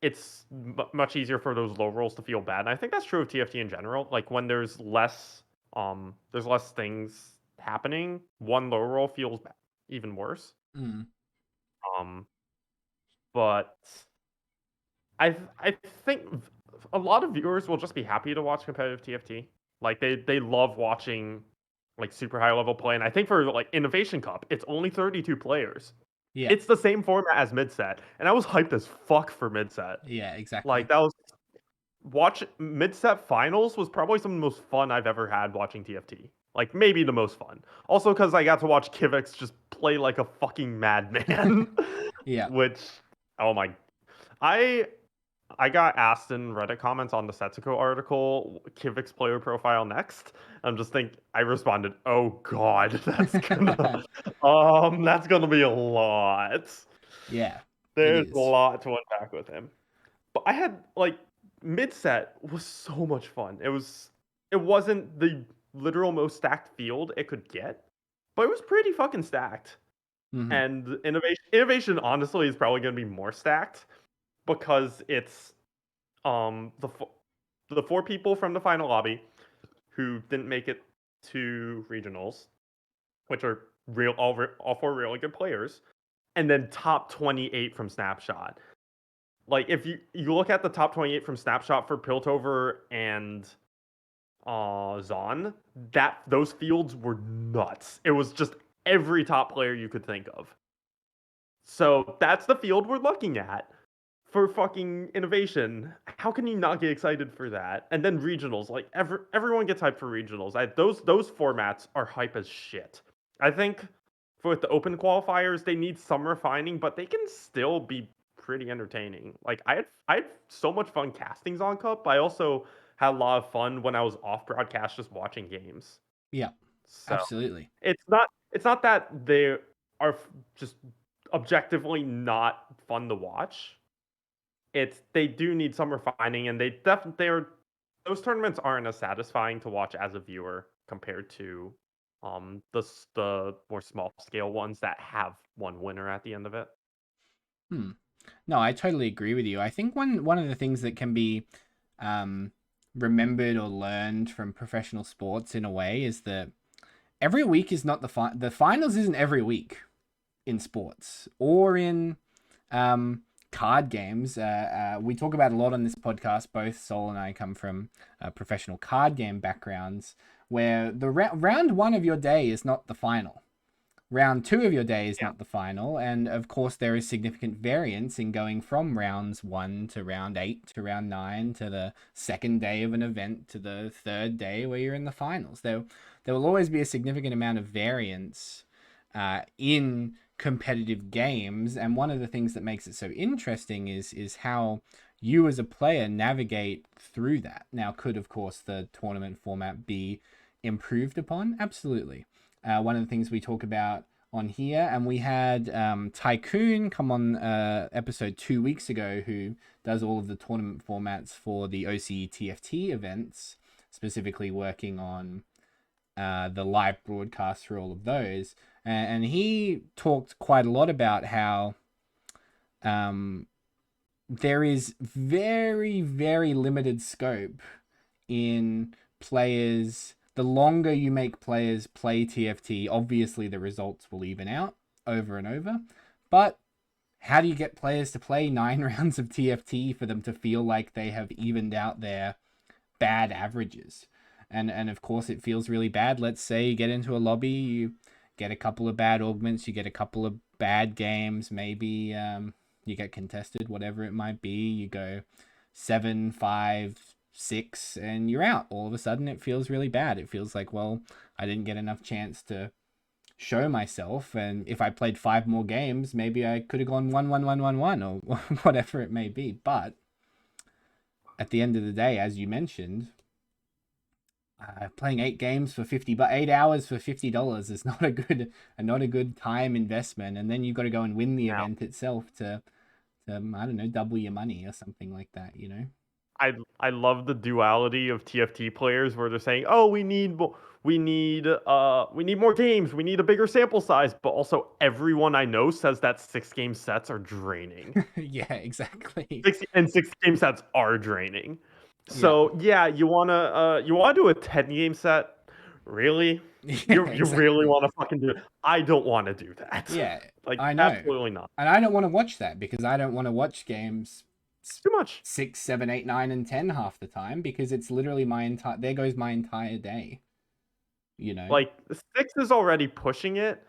it's much easier for those low rolls to feel bad. And I think that's true of TFT in general. Like when there's less things happening, one low roll feels even worse. But I think a lot of viewers will just be happy to watch competitive TFT. Like they love watching like super high level play. And I think for like Innovation Cup, it's only 32 players. Yeah. It's the same format as mid-set, and I was hyped as fuck for mid-set. Yeah, exactly. Like that was mid-set finals was probably some of the most fun I've ever had watching TFT. Like maybe the most fun. Also because I got to watch Kivix just play like a fucking madman. Yeah. Which, oh my, I got asked in Reddit comments on the Setsuko article, Kivix player profile next. I responded, oh god, that's gonna be a lot. Yeah. There's a lot to unpack with him. But I had like mid-set was so much fun. It wasn't the literal most stacked field it could get, but it was pretty fucking stacked. And innovation honestly is probably going to be more stacked because it's the 4 people from the final lobby who didn't make it to regionals, which are all 4 really good players, and then top 28 from Snapshot. Like if you look at the top 28 from Snapshot for Piltover and Zon, those fields were nuts. It was just every top player you could think of. So that's the field we're looking at for fucking innovation. How can you not get excited for that? And then regionals, like everyone gets hyped for regionals. Those formats are hype as shit. I think for the open qualifiers, they need some refining, but they can still be pretty entertaining. Like I had so much fun casting Zon Cup. I also had a lot of fun when I was off broadcast just watching games. Yeah. So Absolutely. it's not that they are just objectively not fun to watch. They do need some refining, and those tournaments aren't as satisfying to watch as a viewer compared to the more small scale ones that have one winner at the end of it. No, I totally agree with you. I think one of the things that can be remembered or learned from professional sports in a way is that every week is not the finals isn't every week in sports or in card games. We talk about a lot on this podcast. Both Sol and I come from professional card game backgrounds, where the round 1 of your day is not the final. Round 2 of your day is not the final, and of course there is significant variance in going from rounds 1 to round 8 to round 9 to the second day of an event to the third day where you're in the finals. There will always be a significant amount of variance in competitive games, and one of the things that makes it so interesting is how you as a player navigate through that. Now, could of course the tournament format be improved upon? Absolutely. One of the things we talk about on here, and we had Tycoon come on episode 2 weeks ago, who does all of the tournament formats for the OCE TFT events, specifically working on the live broadcast for all of those. And he talked quite a lot about how there is very, very limited scope in players. The longer you make players play TFT, obviously the results will even out over and over. But how do you get players to play 9 rounds of TFT for them to feel like they have evened out their bad averages? And of course it feels really bad. Let's say you get into a lobby, you get a couple of bad augments, you get a couple of bad games, maybe you get contested, whatever it might be. You go 7-5, 6 and you're out. All of a sudden it feels really bad. It feels like, well, I didn't get enough chance to show myself, and if I played 5 more games, maybe I could have gone 1-1-1-1-1 or whatever it may be. But at the end of the day, as you mentioned, playing 8 games for 50, but 8 hours for $50 is not a good time investment. And then you've got to go and win the event itself to I don't know, double your money or something like that, you know? I love the duality of TFT players where they're saying, "Oh, we need more games. We need a bigger sample size." But also, everyone I know says that 6-game sets are draining. Yeah, exactly. 6-game sets are draining. So yeah, you wanna do a 10-game set? Really? You really want to fucking do it? I don't want to do that. Yeah, Like, I know. absolutely not. And I don't want to watch that because I don't want to watch games Too much. 6, 7, 8, 9, and 10 half the time, because it's literally there goes my entire day. You know? Like, 6 is already pushing it.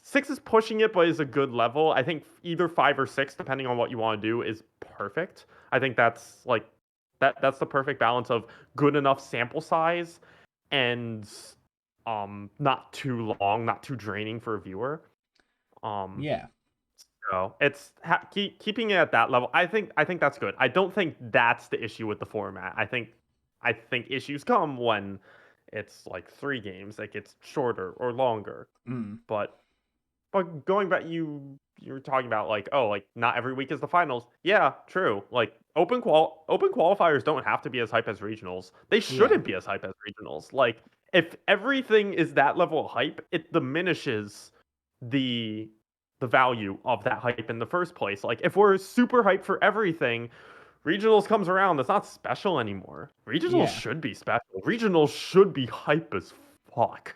6 is pushing it, but is a good level. I think either 5 or 6, depending on what you want to do, is perfect. I think that's like that's the perfect balance of good enough sample size and not too long, not too draining for a viewer. Yeah. So it's keeping it at that level. I think that's good. I don't think that's the issue with the format. I think issues come when it's like 3 games, like it's shorter or longer. Mm. But going back, you were talking about like, oh, like not every week is the finals. Yeah, true. Like open qualifiers don't have to be as hype as regionals. They shouldn't be as hype as regionals. Like if everything is that level of hype, it diminishes the value of that hype in the first place. Like if we're super hyped for everything, regionals comes around, it's not special anymore. Regionals should be special. Regionals should be hype as fuck.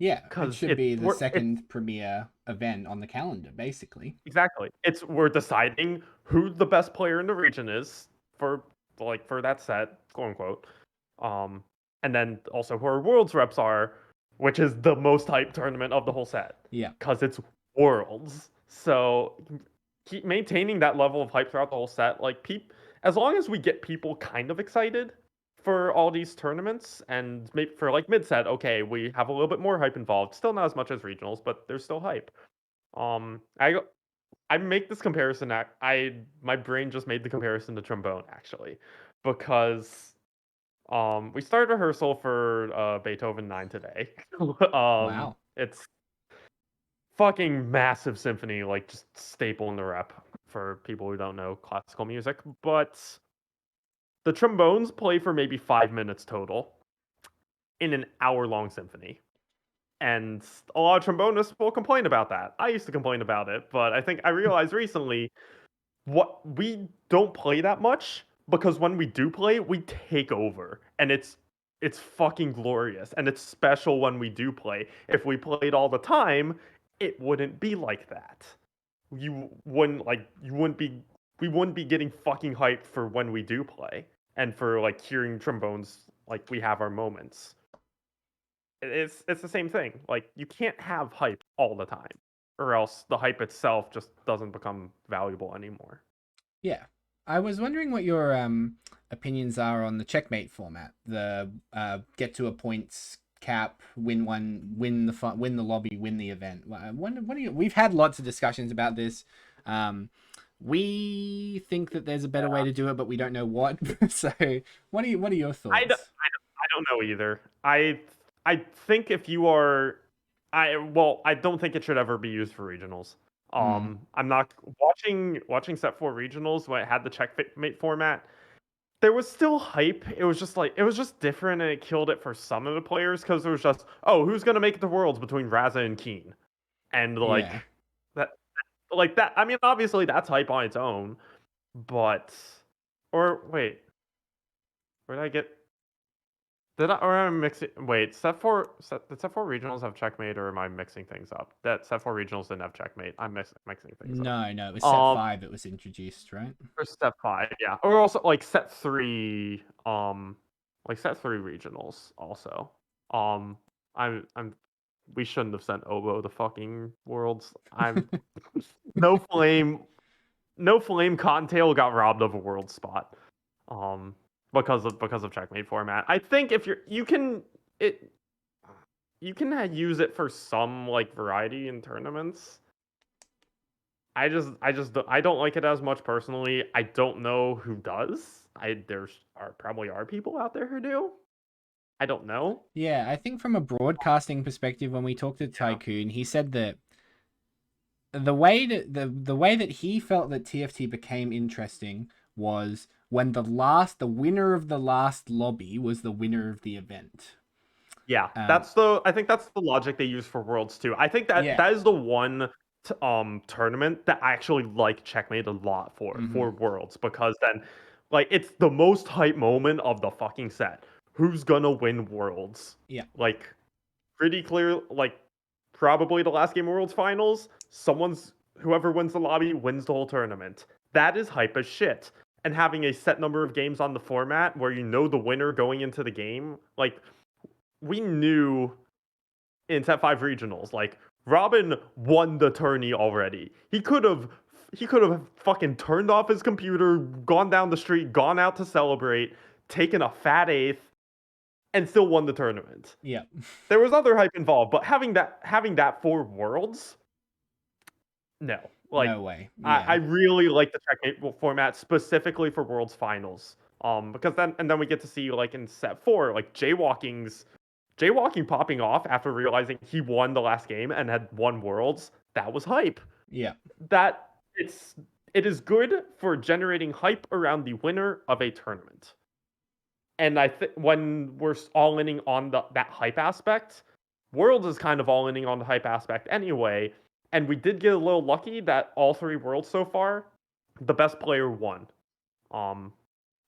Yeah, it should be the second premier event on the calendar, basically. Exactly. We're deciding who the best player in the region is for that set, quote unquote. And then also who our Worlds reps are, which is the most hyped tournament of the whole set. Yeah. Because it's Worlds. So keep maintaining that level of hype throughout the whole set. Like as long as we get people kind of excited for all these tournaments, and maybe for like mid set, okay, we have a little bit more hype involved. Still not as much as regionals, but there's still hype. I make this comparison. My brain just made the comparison to trombone actually, because we started rehearsal for Beethoven 9 today. Wow. It's fucking massive symphony, like just staple in the rep for people who don't know classical music. But the trombones play for maybe 5 minutes total in an hour-long symphony. And a lot of trombonists will complain about that. I used to complain about it, but I think I realized recently we don't play that much, because when we do play, we take over. And it's fucking glorious. And it's special when we do play. If we played all the time, it wouldn't be like that. We wouldn't be getting fucking hyped for when we do play, and for like hearing trombones like we have our moments. It's the same thing. Like you can't have hype all the time, or else the hype itself just doesn't become valuable anymore. Yeah. I was wondering what your opinions are on the checkmate format. The get to a points cap, win the lobby, win the event. We've had lots of discussions about this. We think that there's a better way to do it, but we don't know what. So, what are your thoughts? I don't know either. I think if you are, I don't think it should ever be used for regionals. I'm not watching Set 4 regionals when it had the checkmate format. There was still hype. It was just different, and it killed it for some of the players, because it was just, oh, who's gonna make the worlds between Raza and Keen, and that. I mean, obviously that's hype on its own, but wait, where did I get? Did I, or am I mixing? Wait, did Set 4 regionals have checkmate, or am I mixing things up? That Set 4 regionals didn't have checkmate. I'm mixing things up. No, it was Set 5 it was introduced, right? Or Set 5, yeah. Or also like Set 3, Set 3 regionals also. We shouldn't have sent Oboe the fucking worlds. No flame Cottontail got robbed of a world spot. because of Checkmate Format. I think if you can use it for some like variety in tournaments. I don't like it as much personally. I don't know who does. Probably are people out there who do. I don't know. Yeah, I think from a broadcasting perspective, when we talked to Tycoon, he said that the way that he felt that TFT became interesting was when the winner of the last lobby was the winner of the event. Yeah, I think that's the logic they use for Worlds too. I think that is the one tournament that I actually like Checkmate a lot for Worlds, because then like it's the most hype moment of the fucking set. Who's gonna win Worlds? Yeah. Like pretty clear, like probably the last game of Worlds finals, whoever wins the lobby wins the whole tournament. That is hype as shit. And having a set number of games on the format where you know the winner going into the game, like we knew in Set 5 regionals, like Robin won the tourney already. He could have fucking turned off his computer, gone down the street, gone out to celebrate, taken a fat eighth, and still won the tournament. Yeah. There was other hype involved, but having that for Worlds, no. Like, no way. Yeah. I really like the Checkmate format specifically for Worlds finals. Because then we get to see like in Set 4, like jaywalking popping off after realizing he won the last game and had won Worlds. That was hype. Yeah. It is good for generating hype around the winner of a tournament. And I think when we're all inning on that hype aspect, Worlds is kind of all inning on the hype aspect anyway. And we did get a little lucky that all 3 Worlds so far, the best player won.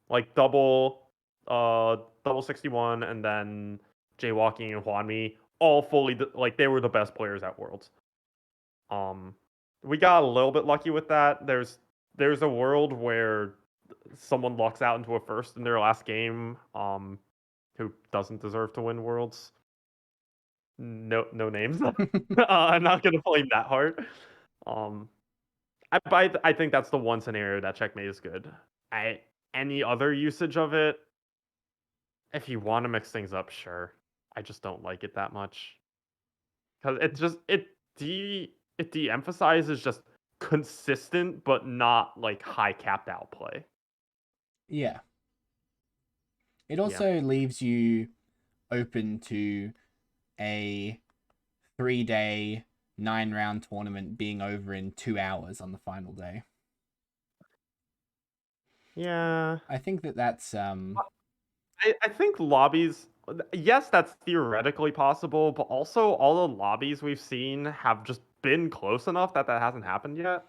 Like double 61 and then Jaywalking and Hwanmi, all fully like they were the best players at Worlds. We got a little bit lucky with that. There's a world where someone lucks out into a first in their last game, who doesn't deserve to win Worlds. No names. I'm not gonna blame that hard. I think that's the one scenario that Checkmate is good. Any other usage of it, if you want to mix things up, sure. I just don't like it that much because it de-emphasizes just consistent but not like high capped out play. Yeah. It also leaves you open to a 3-day 9-round tournament being over in 2 hours on the final day. Yeah. I think that's I think lobbies, yes, that's theoretically possible, but also all the lobbies we've seen have just been close enough that hasn't happened yet.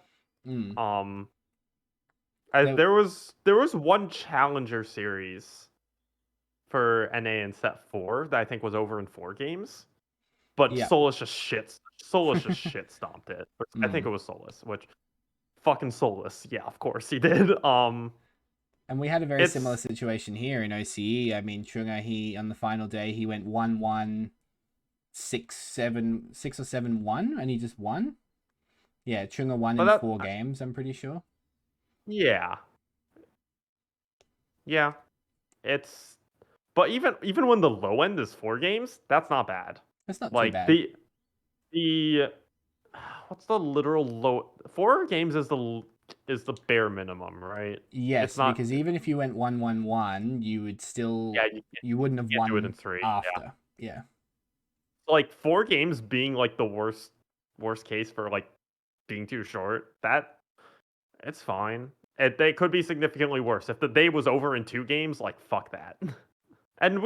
There was one Challenger series for NA in Set 4 that I think was over in 4 games, but Solus just shit stomped it. I think it was Solus, which fucking Solus, yeah, of course he did. And we had a very similar situation here in OCE. I mean, Chunga, on the final day, he went 1-1, 6-7, 6 or 7-1, and he just won. Yeah, Chunga won in 4 games, I'm pretty sure. Yeah. But even when the low end is 4 games, that's not bad. That's not too bad. The what's the literal low? 4 games is the bare minimum, right? Yes, because even if you went 1-1-1, you would still you wouldn't have won do it in 3 after. Yeah. Like 4 games being like the worst case for like being too short. It's fine. They could be significantly worse. If the day was over in 2 games, like fuck that. And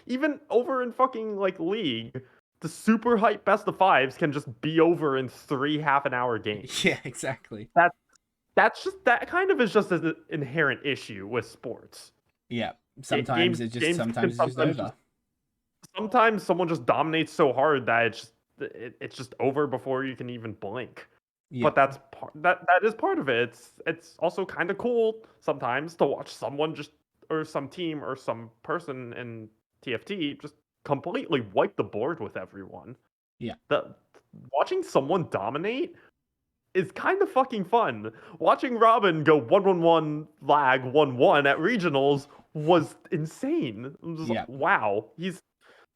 even over in fucking like League, the super hype best of 5s can just be over in 3 half-an-hour games. Yeah, exactly. That kind of is just an inherent issue with sports. Yeah, sometimes it's just over. Sometimes someone just dominates so hard that it's just over before you can even blink. Yeah. But that is part of it. It's also kind of cool sometimes to watch someone or some team or some person in TFT just completely wipe the board with everyone. Yeah. Watching someone dominate is kind of fucking fun. Watching Robin go 1-1-1 lag 1-1 at regionals was insane. It was Yeah. wow. He's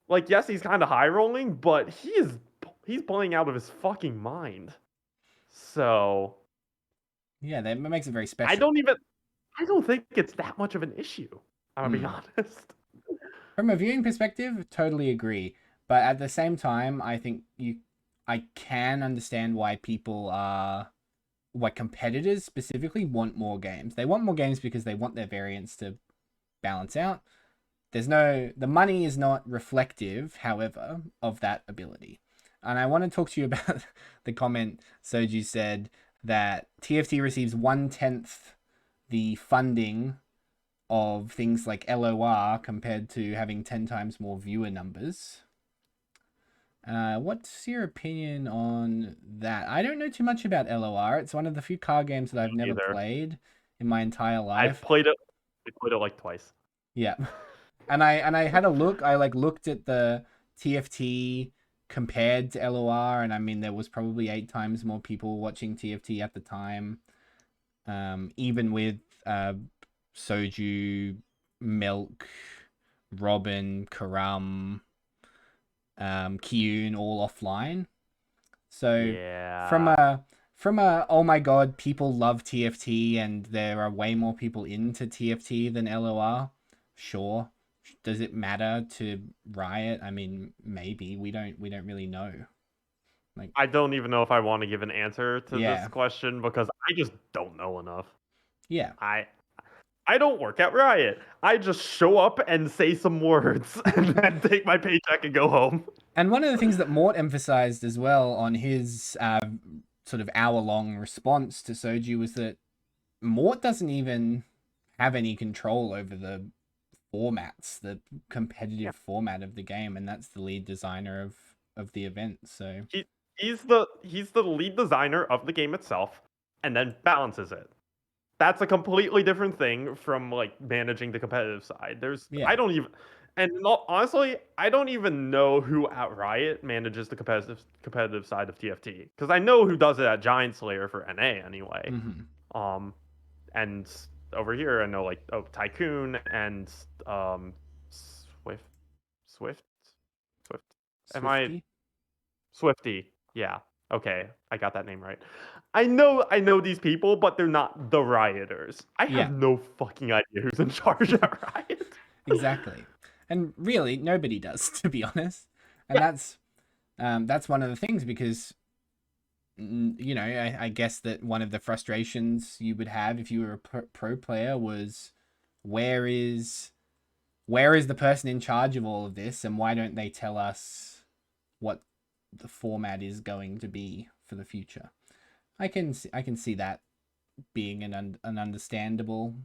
like, yes, he's kind of high rolling, but he's playing out of his fucking mind. So Yeah, that makes it very I special. don't think it's that much of an issue. I'm gonna be honest. From a viewing perspective, totally agree. But at the same time, I can understand why why competitors specifically want more games. They want more games because they want their variants to balance out. The money is not reflective, however, of that ability. And I want to talk to you about the comment Soju said that TFT receives 1/10 the funding of things like LOR compared to having 10 times more viewer numbers. What's your opinion on that? I don't know too much about LOR. It's one of the few card games that I've never Neither. played in my entire I've life. played it. I played it like twice. Yeah. And I had a look. I looked at the TFT compared to LOR, and I mean there was probably 8 times more people watching TFT at the time. Even with Soju, Milk, Robin, Karam, Kyun all offline. So Yeah. from a oh my god, people love TFT and there are way more people into TFT than LOR. Sure. Does it matter to Riot? I mean, maybe. We don't really know. Like, I don't even know if I want to give an answer to Yeah. this question because I just don't know enough. yeah. I don't work at Riot. I just show up and say some words and then take my paycheck and go home. And one of the things that Mort emphasized as well on his sort of hour-long response to Soju was that Mort doesn't even have any control over the formats, the competitive format of the game, and that's the lead designer of the event. So He's the lead designer of the game itself and then balances it. That's a completely different thing from like managing the competitive side. Yeah. I don't even honestly, I don't even know who at Riot manages the competitive side of TFT because I know who does it at Giant Slayer for NA anyway. Mm-hmm. And over here I know like Tycoon and Swift Swift Swift. Am I Swifty? Swifty? Yeah. Okay, I got that name right. I know these people, but they're not the rioters. I Yeah. have no fucking idea who's in charge at Riot. Exactly. And really, nobody does, to be honest. And that's one of the things because you know, I guess that one of the frustrations you would have if you were a pro player was where is the person in charge of all of this, and why don't they tell us what the format is going to be for the future? I can see that being an understandable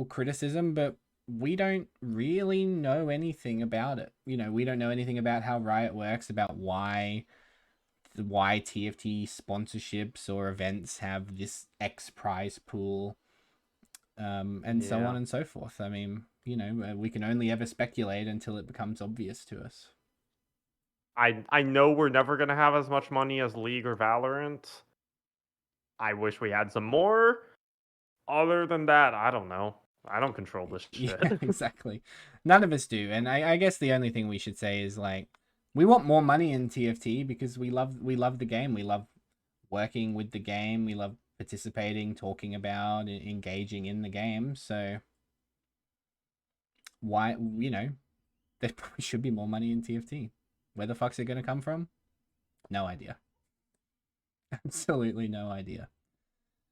criticism, but we don't really know anything about it. You know, we don't know anything about how Riot works, about why TFT sponsorships or events have this X prize pool, and so on and so forth. I mean, you know, we can only ever speculate until it becomes obvious to us. I know we're never gonna have as much money as League or Valorant. I wish we had some more. Other than that, I don't know. I don't control this shit. Yeah, exactly. None of us do. And I guess the only thing we should say is like we want more money in TFT because we love the game. We love working with the game. We love participating, talking about, engaging in the game. So why, you know, there probably should be more money in TFT. Where the fuck's it going to come from? No idea. Absolutely no idea.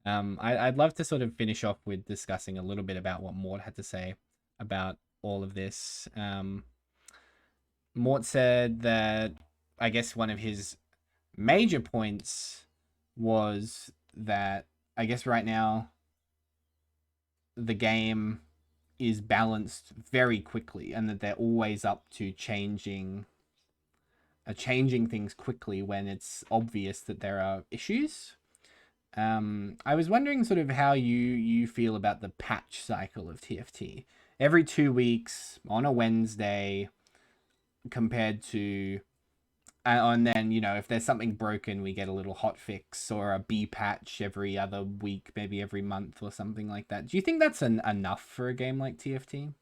I'd love to sort of finish off with discussing a little bit about what Mort had to say about all of this. Mort said that I guess one of his major points was that I guess right now the game is balanced very quickly and that they're always up to changing things quickly when it's obvious that there are issues. I was wondering sort of how you feel about the patch cycle of TFT. Every 2 weeks on a Wednesday compared to And then, you know, if there's something broken, we get a little hot fix or a B patch every other week, maybe every month or something like that. Do you think that's enough for a game like TFT?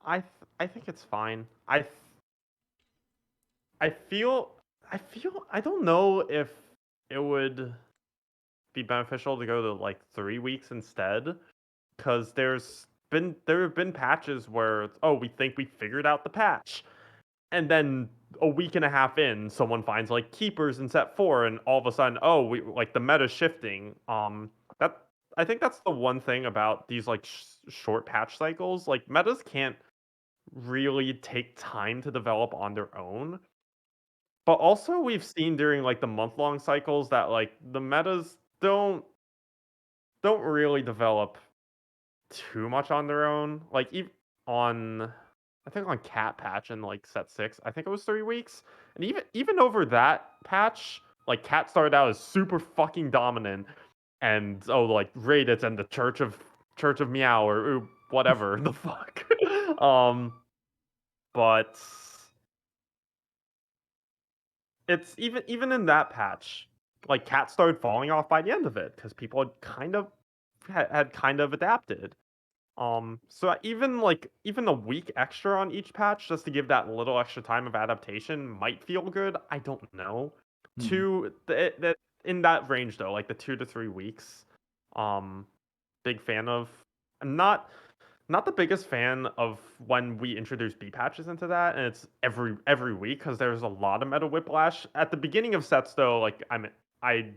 I think it's fine. I feel I don't know if it would be beneficial to go to like 3 weeks instead, because there have been patches where, oh, we think we figured out the patch, and then a week and a half in, someone finds like keepers in set 4, and all of a sudden, oh, we like the meta's shifting. That I think that's the one thing about these like short patch cycles. Like metas can't really take time to develop on their own. But also we've seen during like the month-long cycles that like the metas don't really develop too much on their own. Like even on I think on Cat patch in like set 6, I think it was 3 weeks. And even over that patch, like Cat started out as super fucking dominant, and like Raditz and the Church of Meow or whatever the fuck. But it's even in that patch, like Cat started falling off by the end of it because people had kind of adapted. So even a week extra on each patch just to give that little extra time of adaptation might feel good. I don't know. That in that range though, like the 2 to 3 weeks. Big fan of. I'm not the biggest fan of when we introduce B patches into that, and it's every week because there's a lot of meta whiplash at the beginning of sets though. Like I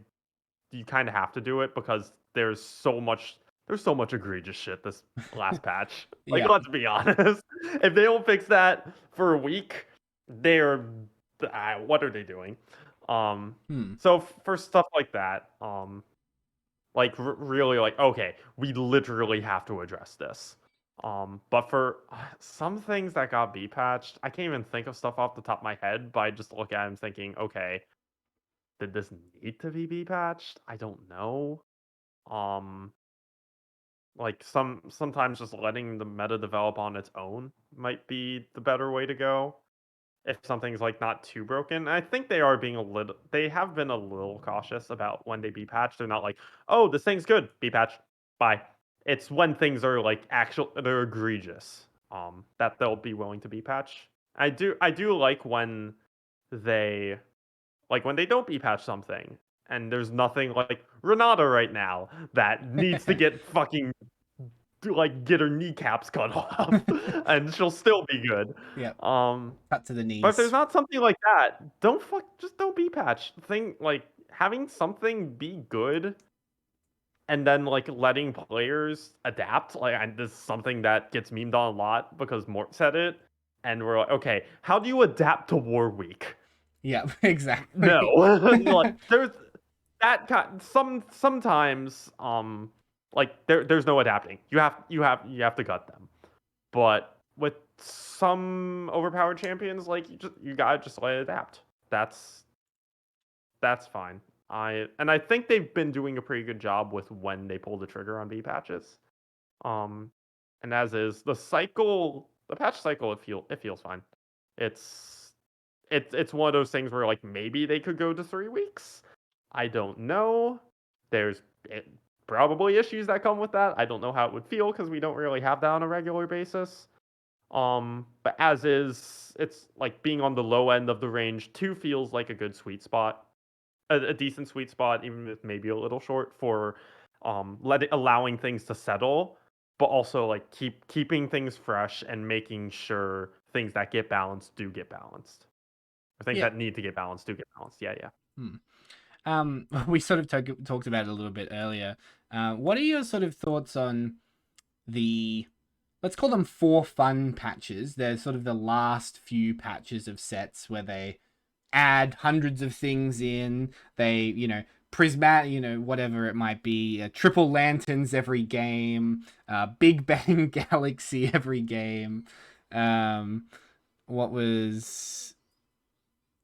you kind of have to do it because there's so much egregious shit this last patch. Like Yeah. let's be honest, if they don't fix that for a week, they're what are they doing? So for stuff like that, like really like okay, we literally have to address this. But for some things that got B patched, I can't even think of stuff off the top of my head, but I just look at it and thinking, okay, did this need to be B patched? I don't know. Um, like sometimes just letting the meta develop on its own might be the better way to go. If something's like not too broken, I think they have been a little cautious about when they be patched. They're not like, oh, this thing's good, be patched, bye. It's when things are like they're egregious, that they'll be willing to be patched. I do like they when they don't be patch something and there's nothing like Renata right now that needs to get fucking get her kneecaps cut off and she'll still be good. Yeah. Um Cut to the but if there's knees. not something like that, just don't be patched. Like having something be good and then like letting players adapt. Like this is something that gets memed on a lot because Mort said it, and we're like, okay, how do you adapt to War Week? Yeah, exactly. No, like there's that kind. Sometimes like there's no adapting. You have to gut them. But with some overpowered champions, like you gotta just let it adapt. That's fine. I think they've been doing a pretty good job with when they pull the trigger on B patches. Um, and as is the patch cycle, it feels fine. It's one of those things where like maybe they could go to 3 weeks. I don't know. There's probably issues that come with that. I don't know how it would feel because we don't really have that on a regular basis. But as is, it's like being on the low end of the range. 2 feels like a good sweet spot, a decent sweet spot, even if maybe a little short for allowing things to settle, but also like keeping things fresh and making sure things that get balanced do get balanced. Or things Yeah. that need to get balanced do get balanced. Yeah, yeah. We sort of talked about it a little bit earlier. What are your sort of thoughts on the, let's call them 4 fun patches? They're sort of the last few patches of sets where they add hundreds of things in. They, you know, prismatic, whatever it might be, triple lanterns every game, Big Bang Galaxy every game. What was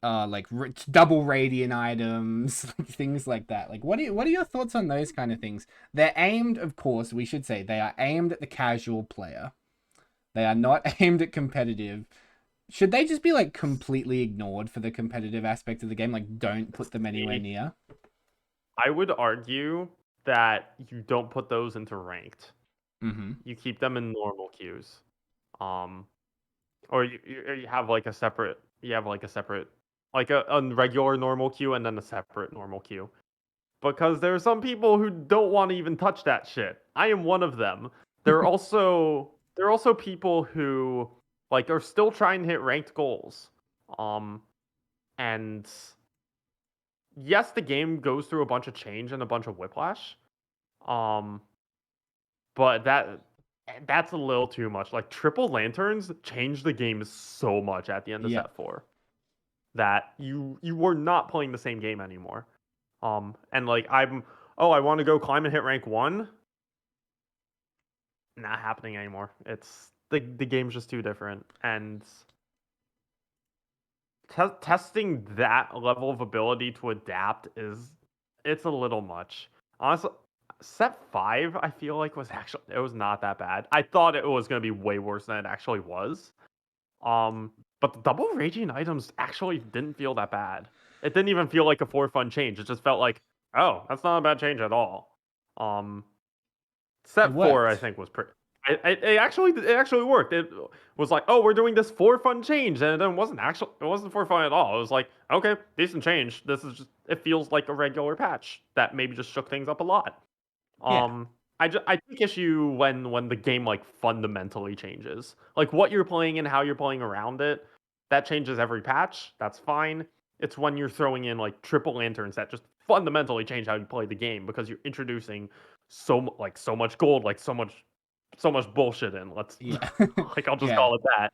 like double radiant items, things like that. Like what are your thoughts on those kind of things? They're aimed, of course, we should say they are aimed at the casual player. They are not aimed at competitive. Should they just be like completely ignored for the competitive aspect of the game? Like, don't put them anywhere near. I would argue that you don't put those into ranked. Mm-hmm. You keep them in normal queues. Or you have like a separate. You have like a separate, like a regular normal queue and then a separate normal queue. Because there are some people who don't want to even touch that shit. I am one of them. There are also people who like are still trying to hit ranked goals. And yes, the game goes through a bunch of change and a bunch of whiplash. But that's a little too much. Like triple lanterns changed the game so much at the end of Yeah. set 4 that you were not playing the same game anymore. And like I want to go climb and hit rank 1. Not happening anymore. It's the game's just too different, and testing that level of ability to adapt it's a little much. Honestly, set 5 I feel like it was not that bad. I thought it was going to be way worse than it actually was. But the double raging items actually didn't feel that bad. It didn't even feel like a for fun change. It just felt like, oh, that's not a bad change at all. Set 4 I think was pretty. It actually worked. It was like, oh, we're doing this for fun change, and it wasn't for fun at all. It was like, okay, decent change. This is just, it feels like a regular patch that maybe just shook things up a lot. Yeah. I take issue when the game like fundamentally changes, like what you're playing and how you're playing around it. That changes every patch. That's fine. It's when you're throwing in like triple lanterns that just fundamentally change how you play the game because you're introducing so much gold, like so much bullshit in. Yeah. Like I'll just Yeah. call it that.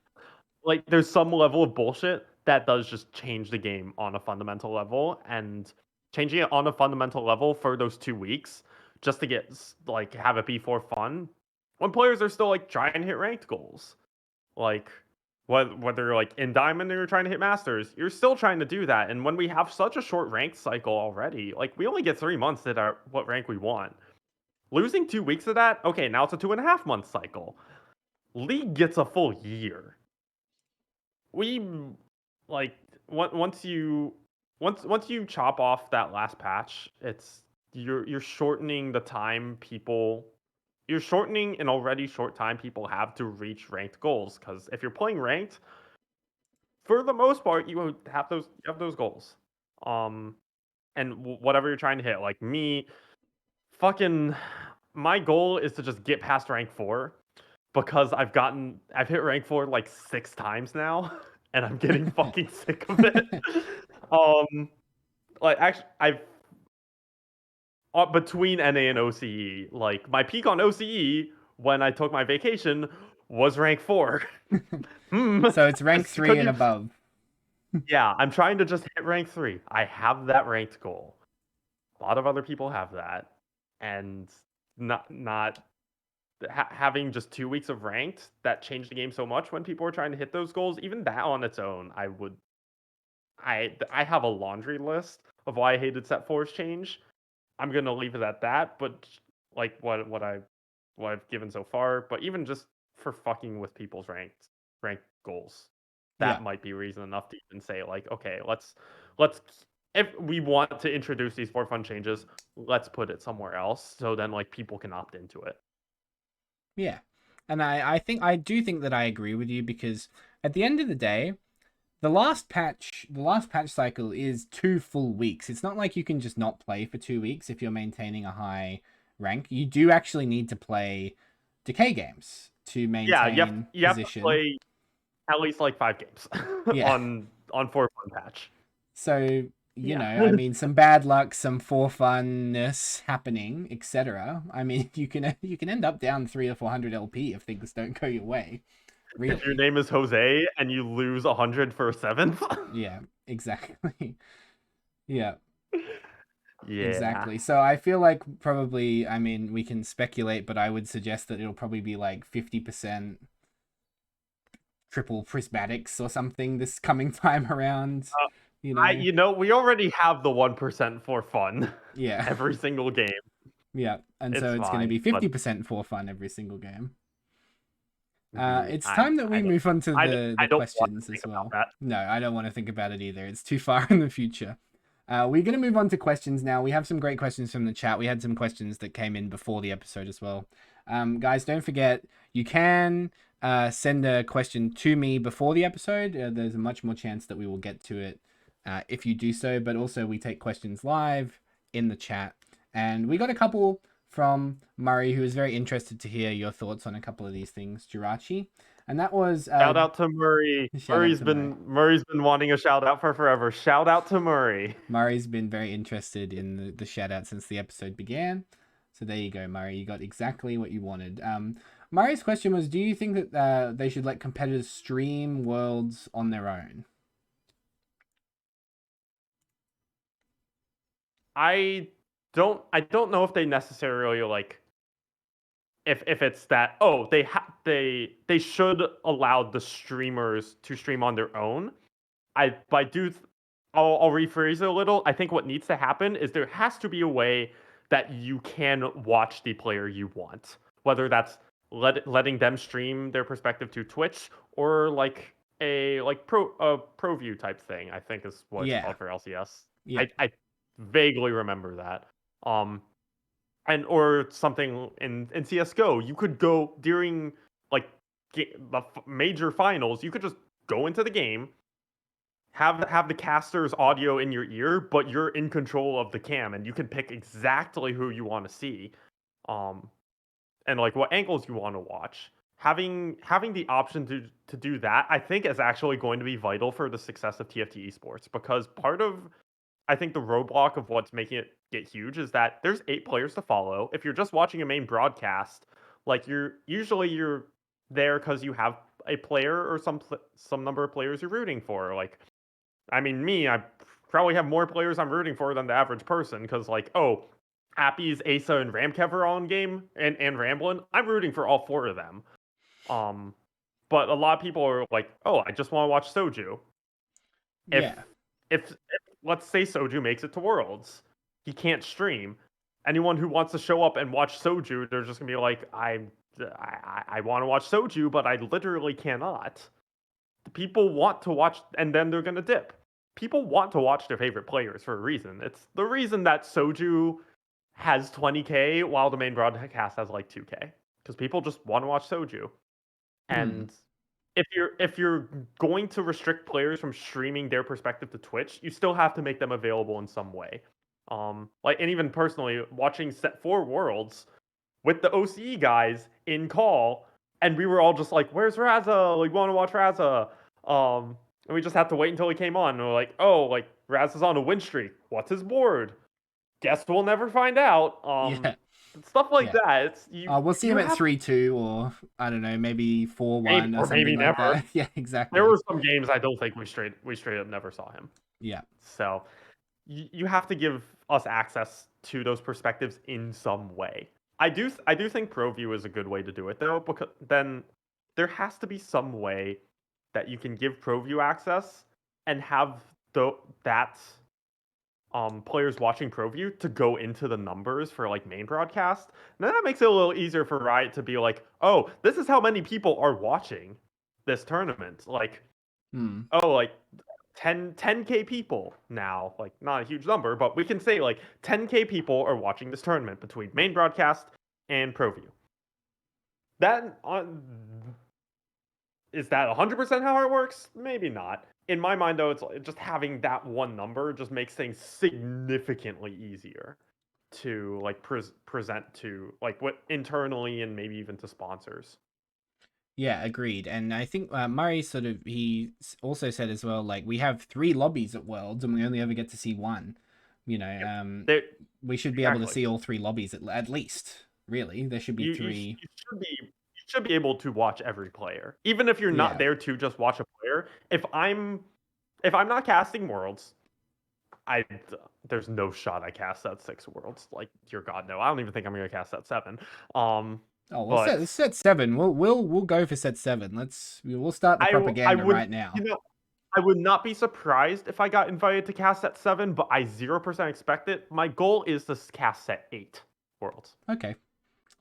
Like there's some level of bullshit that does just change the game on a fundamental level, and changing it on a fundamental level for those 2 weeks just to get like have it be for fun when players are still like trying to hit ranked goals. Like whether like in diamond or you're trying to hit masters, you're still trying to do that. And when we have such a short ranked cycle already, like we only get 3 months to hit what rank we want. Losing 2 weeks of that, okay, now it's a 2.5 month cycle. League gets a full year. We like once you chop off that last patch, you're shortening the time people you're shortening an already short time people have to reach ranked goals, because if you're playing ranked, for the most part you have those goals. And whatever you're trying to hit, like me, fucking my goal is to just get past rank 4, because I've hit rank 4 like 6 times now and I'm getting fucking sick of it. Like actually I've between NA and OCE, like my peak on OCE when I took my vacation was rank 4. So it's rank 3 and above. Yeah, I'm trying to just hit rank 3. I have that ranked goal. A lot of other people have that, and not having just 2 weeks of ranked that changed the game so much when people were trying to hit those goals. Even that on its own, I have a laundry list of why I hated set 4's change. I'm gonna leave it at that, but like what I've given so far, but even just for fucking with people's ranked goals, that might be reason enough to even say like, okay, let's if we want to introduce these for fun changes, let's put it somewhere else so then like people can opt into it. Yeah. And I do think that I agree with you, because at the end of the day, the last patch cycle is 2 full weeks. It's not like you can just not play for 2 weeks if you're maintaining a high rank. You do actually need to play decay games to maintain you have position. to play at least like 5 games on for fun patch. So you know, I mean, some bad luck, some for funness happening, etc. I mean, you can end up down 300 or 400 LP if things don't go your way. Really. If your name is Jose and you lose 100 for a 7th. Yeah, exactly. Yeah. Yeah. Exactly. So I feel like probably, I mean, we can speculate, but I would suggest that it'll probably be like 50% triple prismatics or something this coming time around. You know, we already have the 1% for fun. Yeah. Every single game. Yeah, and so it's going to be 50% for fun every single game. It's time that we move on to the I don't want to questions think as about well. that. No, I don't want to think about it either. It's too far in the future. We're going to move on to questions now. We have some great questions from the chat. We had some questions that came in before the episode as well. Guys, don't forget, you can send a question to me before the episode. There's a much more chance that we will get to it if you do so. But also, we take questions live in the chat. And we got a couple from Murray, who is very interested to hear your thoughts on a couple of these things, Jirachi. And that was Shout out to Murray. Murray's been wanting a shout out for forever. Shout out to Murray. Murray's been very interested in the shout out since the episode began. So there you go, Murray. You got exactly what you wanted. Murray's question was, do you think that they should let competitors stream worlds on their own? I don't know if they necessarily like if it's that they should allow the streamers to stream on their own. I'll rephrase it a little. I think what needs to happen is there has to be a way that you can watch the player you want, whether that's letting them stream their perspective to Twitch or like a pro view type thing. I think is what it's called for LCS. Yeah. I vaguely remember that. And or something in CS:GO, you could go during like the major finals. You could just go into the game, have the caster's audio in your ear, but you're in control of the cam, and you can pick exactly who you want to see, and like what angles you want to watch. Having the option to do that, I think, is actually going to be vital for the success of TFT esports, because part of I think the roadblock of what's making it get huge is that there's 8 players to follow. If you're just watching a main broadcast, like you're there because you have a player or some number of players you're rooting for. Like, I mean, I probably have more players I'm rooting for than the average person, because like, oh, Appy's, Asa, and Ramkev are all in game, and Ramblin'. I'm rooting for all 4 of them. But a lot of people are like, oh, I just want to watch Soju. If let's say Soju makes it to Worlds, he can't stream. Anyone who wants to show up and watch Soju, they're just gonna be like, I want to watch Soju, but I literally cannot. The people want to watch, and then they're gonna dip. People want to watch their favorite players for a reason. It's the reason that Soju has 20K while the main broadcast has like 2K, because people just want to watch Soju. And if you're going to restrict players from streaming their perspective to Twitch, you still have to make them available in some way. And even personally, watching Set 4 Worlds with the OCE guys in call, and we were all just like, "Where's Raza? Like, want to watch Raza?" And we just had to wait until he came on. And we're like, "Oh, like Raza's on a win streak. What's his board? Guess we'll never find out." Stuff like that. It's we'll see him at 3-2, or I don't know, maybe 4-1 or something maybe like never. that. Yeah, exactly. There were some games I don't think we straight up never saw him. Yeah. So you have to give us access to those perspectives in some way. I do think ProView is a good way to do it, though, because then there has to be some way that you can give ProView access and have that players watching ProView to go into the numbers for like main broadcast. And then that makes it a little easier for Riot to be like, oh, this is how many people are watching this tournament. Like, oh, like 10K people now. Like, not a huge number, but we can say like 10K people are watching this tournament between main broadcast and ProView. That is that 100% how it works? Maybe not. In my mind, though, it's just having that one number just makes things significantly easier to like present to like what internally and maybe even to sponsors. Yeah, agreed. And I think Murray he also said as well, like, we have 3 lobbies at Worlds and we only ever get to see one. You know, we should be able to see all 3 lobbies at least. Really, there should be 3. You should be able to watch every player, even if you're not there to just watch a player. If I'm not casting Worlds, there's no shot I cast that 6 Worlds. Like, dear God, no. I don't even think I'm gonna cast that 7. Set 7. We'll go for set 7. We'll start the propaganda right now. You know, I would not be surprised if I got invited to cast set 7, but I 0% expect it. My goal is to cast set 8 Worlds. Okay.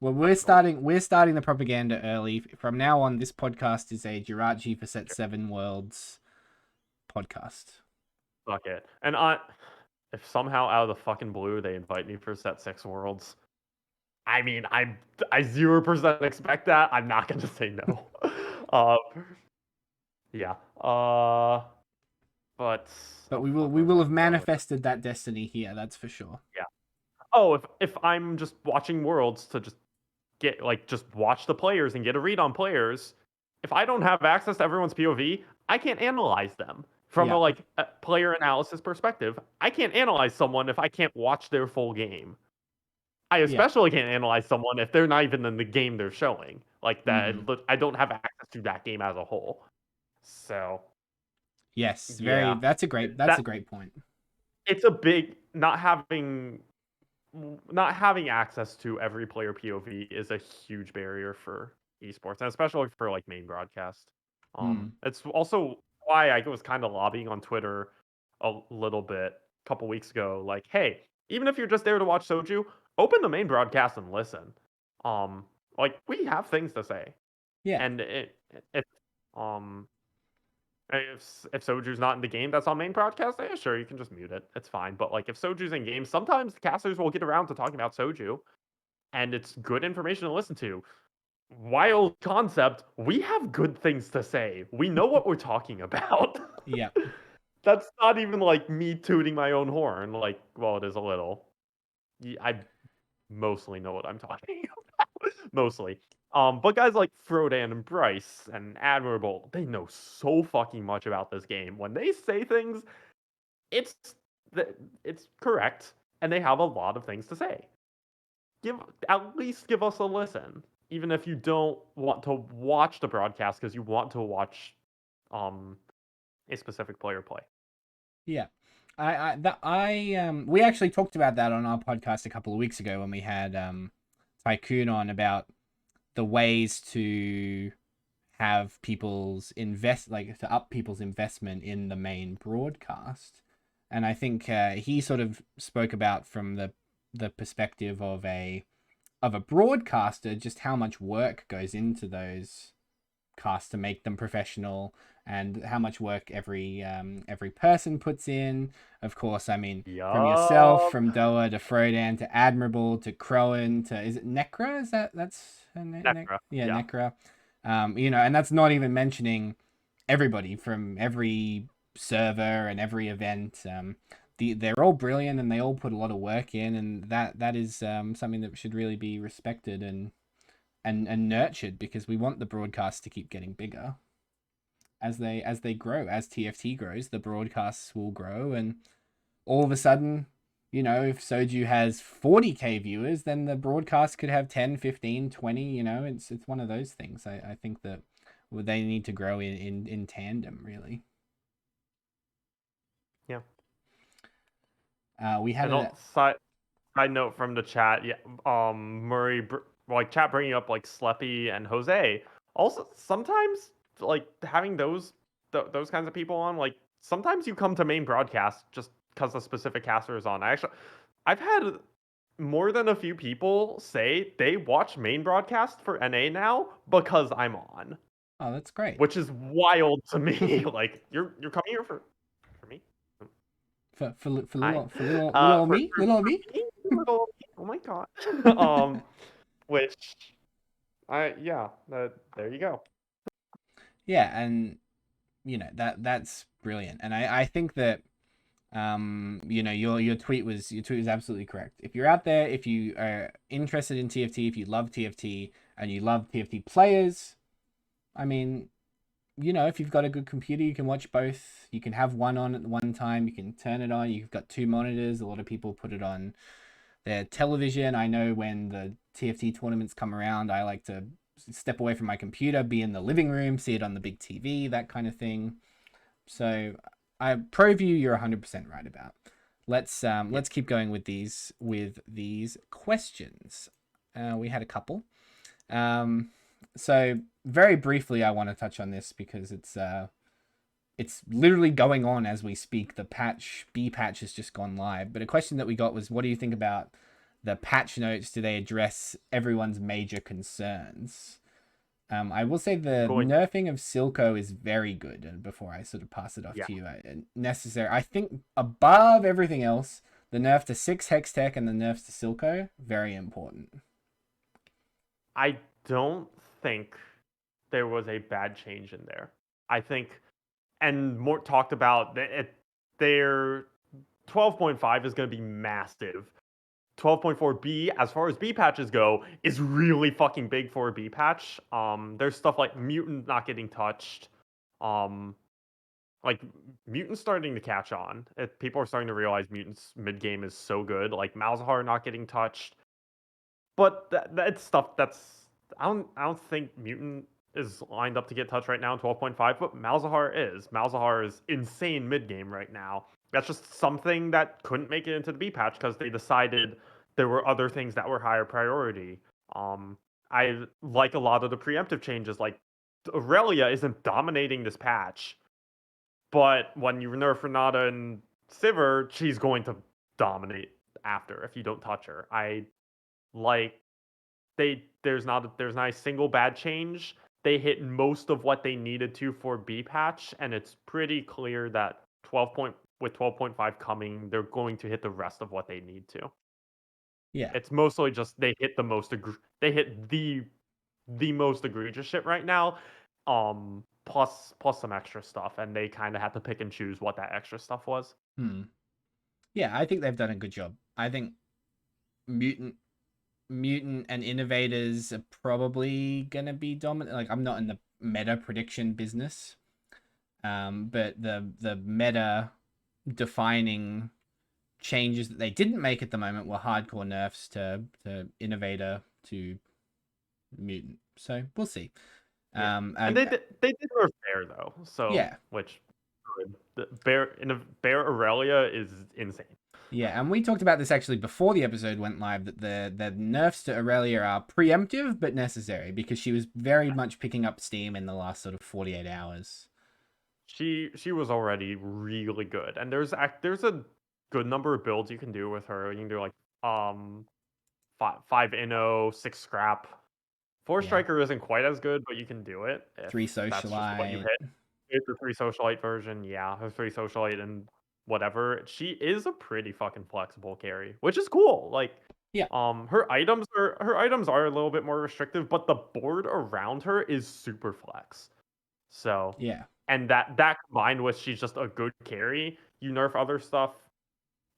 Well, we're starting the propaganda early. From now on, this podcast is a Jirachi for Set 7 Worlds podcast. Fuck it. And if somehow out of the fucking blue they invite me for Set 6 Worlds, I mean, I 0% expect that. I'm not gonna say no. Yeah. But we will have manifested that destiny here. That's for sure. Yeah. Oh, if I'm just watching Worlds to just just watch the players and get a read on players, if I don't have access to everyone's POV, I can't analyze them from a player analysis perspective. I can't analyze someone if I can't watch their full game. I especially can't analyze someone if they're not even in the game they're showing. Like that, I don't have access to that game as a whole. So, yes, yeah. That's a great point. It's a big not having access to every player POV is a huge barrier for esports, and especially for like main broadcast. It's also why I was kind of lobbying on Twitter a little bit a couple weeks ago, like, hey, even if you're just there to watch Soju, open the main broadcast and listen. Like we have things to say. Yeah. And if Soju's not in the game that's on main broadcast, yeah, sure, you can just mute it. It's fine. But like if Soju's in game, sometimes the casters will get around to talking about Soju, and it's good information to listen to. Wild concept, we have good things to say. We know what we're talking about. Yeah. That's not even like me tooting my own horn. Like, well, it is a little. I mostly know what I'm talking about. Mostly. But guys like Frodan and Bryce and Admirable, they know so fucking much about this game. When they say things, it's correct, and they have a lot of things to say. At least give us a listen, even if you don't want to watch the broadcast because you want to watch a specific player play. Yeah. We actually talked about that on our podcast a couple of weeks ago when we had Tycoon on about the ways to have people's to up people's investment in the main broadcast. And I think he sort of spoke about from the perspective of a broadcaster just how much work goes into those casts to make them professional, and how much work every person puts in. Of course, I mean, from yourself, from Doa to Frodan to Admirable to Crowan to, is it Necra? That's her name? Necra. Yeah, Necra. And that's not even mentioning everybody from every server and every event. They're all brilliant and they all put a lot of work in, and that is something that should really be respected and nurtured, because we want the broadcasts to keep getting bigger as they grow. As TFT grows, the broadcasts will grow, and all of a sudden, if Soju has 40k viewers, then the broadcast could have 10, 15, 20. It's one of those things. I think that they need to grow in tandem, really. Yeah. We had a side note from the chat. Yeah. Murray, chat bringing up like Sleppy and Jose. Also, sometimes like having those kinds of people on, like sometimes you come to main broadcast just because a specific caster is on. I've had more than a few people say they watch main broadcast for NA now because I'm on. Oh, that's great. Which is wild to me. Like you're coming here for me. For little me. Oh my god. Which there you go. Yeah, and that's brilliant. And I think that your tweet was absolutely correct. If you're out there, if you are interested in TFT, if you love TFT and you love TFT players, I mean, if you've got a good computer, you can watch both. You can have one on at one time. You can turn it on. You've got two monitors. A lot of people put it on their television. I know when the TFT tournaments come around, I like to step away from my computer, be in the living room, see it on the big TV, that kind of thing. So ProView, you're 100% right about. Let's keep going with these questions. We had a couple. So very briefly, I want to touch on this because it's literally going on as we speak. The B patch has just gone live. But a question that we got was, what do you think about the patch notes, do they address everyone's major concerns? I will say the nerfing of Silco is very good. And before I sort of pass it off to you, necessary. I think above everything else, the nerf to 6 Hextech and the nerfs to Silco, very important. I don't think there was a bad change in there. I think, and more talked about their 12.5 is going to be massive. 12.4B, as far as B patches go, is really fucking big for a B patch. There's stuff like Mutant not getting touched. Like Mutant's starting to catch on. People are starting to realize Mutant's mid game is so good. Like Malzahar not getting touched, but that's stuff that's I don't think Mutant is lined up to get touched right now in 12.5, but Malzahar is. Malzahar is insane mid game right now. That's just something that couldn't make it into the B patch because they decided there were other things that were higher priority. I like a lot of the preemptive changes. Like Aurelia isn't dominating this patch, but when you nerf Renata and Sivir, she's going to dominate after if you don't touch her. I like there's not a single bad change. They hit most of what they needed to for B patch, and it's pretty clear that 12.5 coming, they're going to hit the rest of what they need to. Yeah, it's mostly just they hit the most the most egregious shit right now, plus some extra stuff, and they kind of had to pick and choose what that extra stuff was. Yeah, I think they've done a good job. I think Mutant and Innovators are probably gonna be dominant. Like, I'm not in the meta prediction business, but the meta defining changes that they didn't make at the moment were hardcore nerfs to Innovator to Mutant. So we'll see. And they did nerf Bear though, so yeah, which the Bear Aurelia is insane. Yeah, and we talked about this actually before the episode went live, that the nerfs to Aurelia are preemptive but necessary because she was very much picking up steam in the last sort of 48 hours. She was already really good, and there's a good number of builds you can do with her. You can do like 5 Inno, 6 Scrap. 4 Striker isn't quite as good, but you can do it. 3 Socialite. That's just what you hit. It's the 3 Socialite version, yeah. Her 3 Socialite and whatever. She is a pretty fucking flexible carry, which is cool. Like, yeah. Her items are a little bit more restrictive, but the board around her is super flex. So yeah, and that combined with she's just a good carry. You nerf other stuff.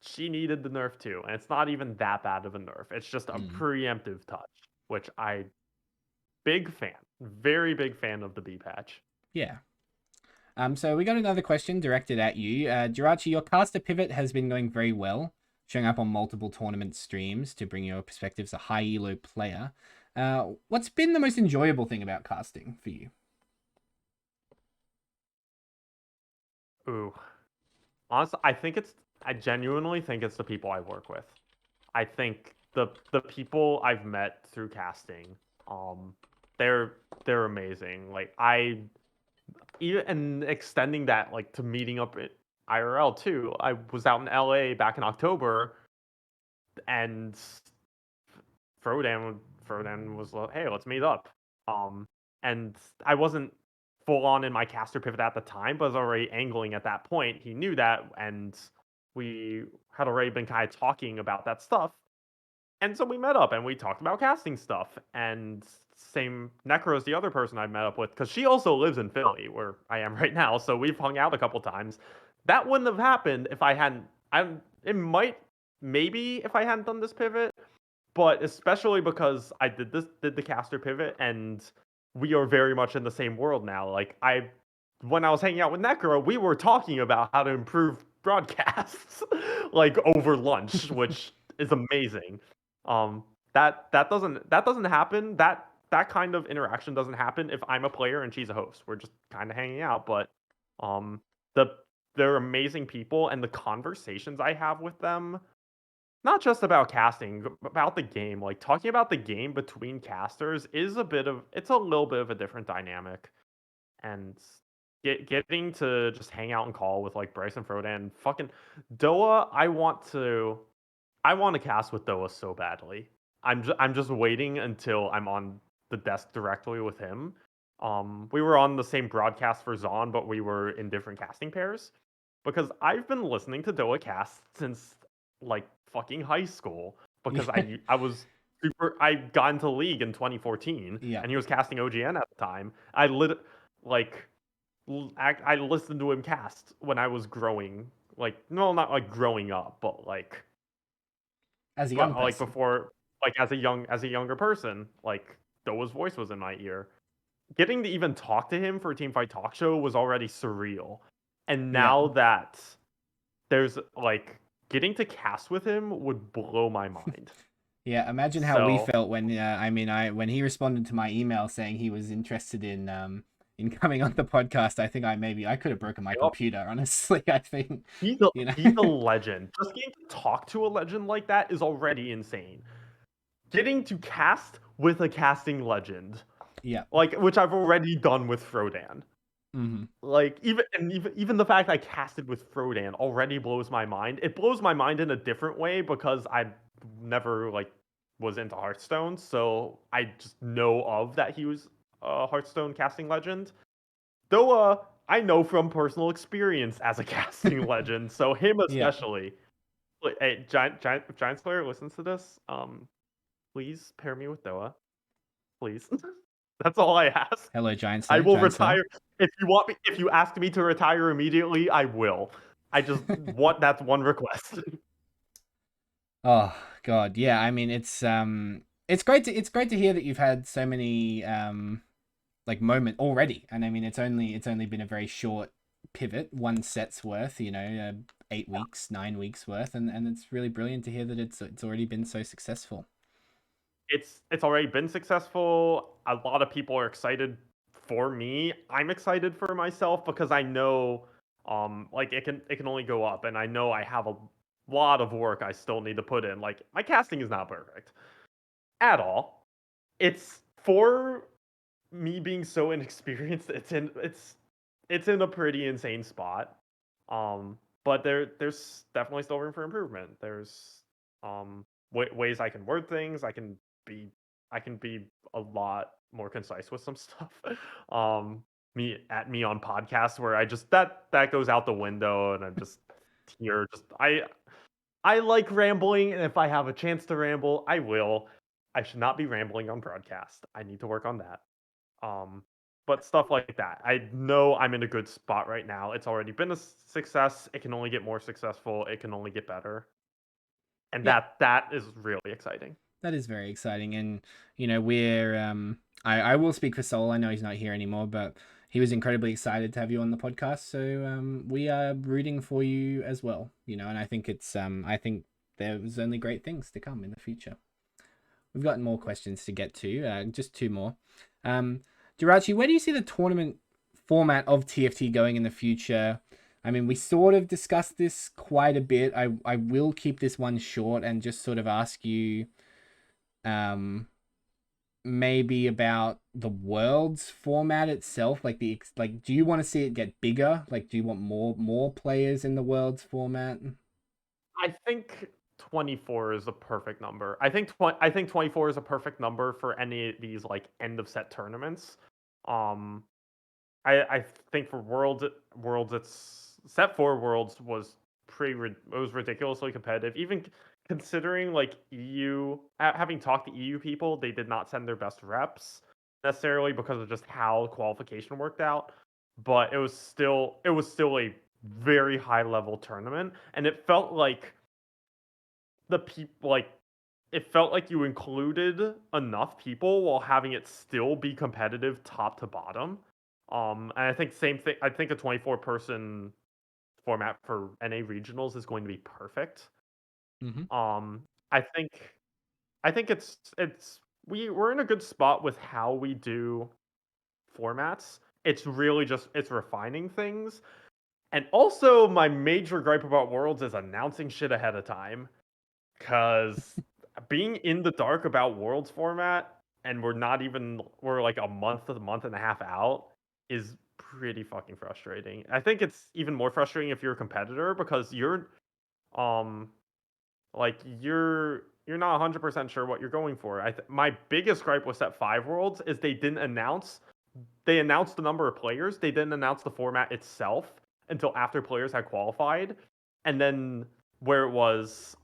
She needed the nerf too, and it's not even that bad of a nerf. It's just a preemptive touch, which big fan, very big fan of the B patch. Yeah. So we got another question directed at you. Jirachi, your caster pivot has been going very well, showing up on multiple tournament streams to bring your perspectives a high elo player. What's been the most enjoyable thing about casting for you? Ooh. Honestly, I genuinely think it's the people I work with. I think the people I've met through casting, they're amazing. Like and extending that like to meeting up at IRL too. I was out in LA back in October, and Frodan was like, "Hey, let's meet up." And I wasn't full on in my caster pivot at the time, but I was already angling at that point. He knew that, and we had already been kind of talking about that stuff. And so we met up and we talked about casting stuff. And same Necro's the other person I met up with, because she also lives in Philly, where I am right now. So we've hung out a couple times. That wouldn't have happened if I hadn't. It might, maybe if I hadn't done this pivot, but especially because I did the caster pivot, and we are very much in the same world now. Like when I was hanging out with Necro, we were talking about how to improve broadcasts, like over lunch, which is amazing. That doesn't happen. That kind of interaction doesn't happen if I'm a player and she's a host. We're just kind of hanging out, but they're amazing people, and the conversations I have with them, not just about casting, about the game. Like talking about the game between casters is it's a little bit of a different dynamic, and getting to just hang out and call with like Bryce and Frodan, fucking Doa. I want to cast with Doa so badly. I'm just waiting until I'm on the desk directly with him. We were on the same broadcast for Zon, but we were in different casting pairs. Because I've been listening to Doa cast since like fucking high school. Because I was I got into League in 2014, Yeah. and he was casting OGN at the time. Like I listened to him cast when I was growing, like no, not like growing up, but like As a young like person. before, like as a younger person, like Doa's voice was in my ear. Getting to even talk to him for a Teamfight Talk Show was already surreal, and Yeah. now that there's like getting to cast with him would blow my mind. Yeah, imagine how we So felt when when he responded to my email saying he was interested in coming on the podcast. I think I could have broken my yep, computer, honestly. I think, he's you know. he's a legend. Just getting to talk to a legend like that is already insane. Getting to cast with a casting legend, Yeah. like which I've already done with Frodan. Mm-hmm. Like even the fact I casted with Frodan already blows my mind. It blows my mind in a different way because I never like was into Hearthstone, so I just know of that he was a Hearthstone casting legend. Though I know from personal experience as a casting legend, so him Yeah. especially. Hey, Giant Slayer listens to this. Please pair me with Doa. Please. That's all I ask. Hello, Giant I Slayer. will Giant Slayer. retire if you ask me to retire immediately, I will. I just want that's one request. Oh God, yeah. I mean, it's great to hear that you've had so many like moment already, and I mean, it's only been a very short pivot, one set's worth, 8 weeks, 9 weeks worth, and it's really brilliant to hear that it's already been so successful. It's already been successful. A lot of people are excited for me. I'm excited for myself because I know like it can only go up, and I know I have a lot of work I still need to put in. Like my casting is not perfect at all. It's for me being so inexperienced. It's in a pretty insane spot. But there's definitely still room for improvement. There's ways I can word things. Be I can be a lot more concise with some stuff. Me on podcasts where I just that goes out the window, and I'm just here. Just I like rambling, and if I have a chance to ramble, I will. I should not be rambling on broadcast. I need to work on that. Um, but stuff like that. I know I'm in a good spot right now. It's already been a success. It can only get more successful. It can only get better. And Yeah, that is really exciting. that is very exciting, and we're I will speak for Soul. I know he's not here anymore, but he was incredibly excited to have you on the podcast. So we are rooting for you as well. And I think I think there's only great things to come in the future. We've got more questions to get to. Just two more. Jirachi, where do you see the tournament format of TFT going in the future? I mean, we sort of discussed this quite a bit. I will keep this one short and just sort of ask you, maybe about the world's format itself. Like do you want to see it get bigger? Like, do you want more players in the world's format? I think 24 is a perfect number. I think 24 is a perfect number for any of these like end of set tournaments. Um I think for worlds it's set 4 worlds was it was ridiculously competitive. Even considering like EU having talked to EU people, they did not send their best reps necessarily because of just how qualification worked out, but it was still a very high level tournament, and it felt like the people like it felt like you included enough people while having it still be competitive top to bottom. And I think same thing. I think a 24-person format for NA regionals is going to be perfect. Mm-hmm. Um, I think I think we're in a good spot with how we do formats. It's really just it's refining things. And also my major gripe about Worlds is announcing shit ahead of time. Cause being in the dark about Worlds format, and we're like a month and a half out, is pretty fucking frustrating. I think it's even more frustrating if you're a competitor because you're um Like you're not 100% sure what you're going for. My biggest gripe with Set 5 Worlds is they announced the number of players, they didn't announce the format itself until after players had qualified, and then where it was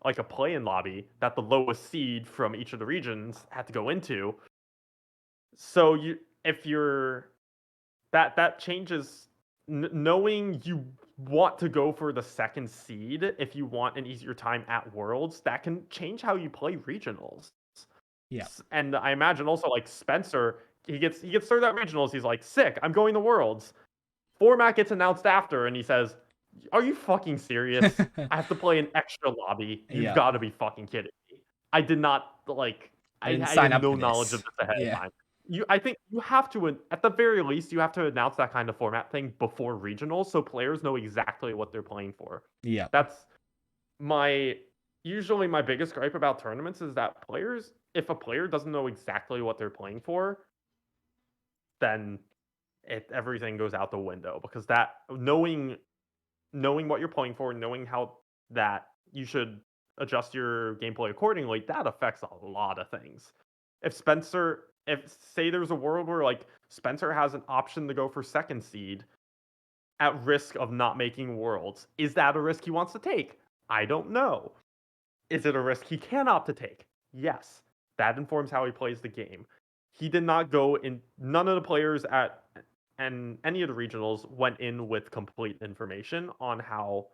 like a play-in lobby that the lowest seed from each of the regions had to go into. So if you're that changes knowing you want to go for the second seed if you want an easier time at Worlds, that can change how you play regionals. Yeah. And I imagine also like Spencer, he gets third at regionals. He's like, sick, I'm going to Worlds. Format gets announced after, and he says, "Are you fucking serious? I have to play an extra lobby. You've Yeah. got to be fucking kidding me. I did not like. I didn't I sign had up no for knowledge of this. this ahead Yeah. of time. I think you have to, at the very least, you have to announce that kind of format thing before regionals, so players know exactly what they're playing for. Yeah. That's usually my biggest gripe about tournaments is that if a player doesn't know exactly what they're playing for, then everything goes out the window, because that knowing what you're playing for, knowing how that you should adjust your gameplay accordingly, that affects a lot of things. If say there's a world where like Spencer has an option to go for second seed at risk of not making Worlds, is that a risk he wants to take? I don't know. Is it a risk he can opt to take? Yes. That informs how he plays the game. He did not go in. None of the players and any of the regionals went in with complete information on how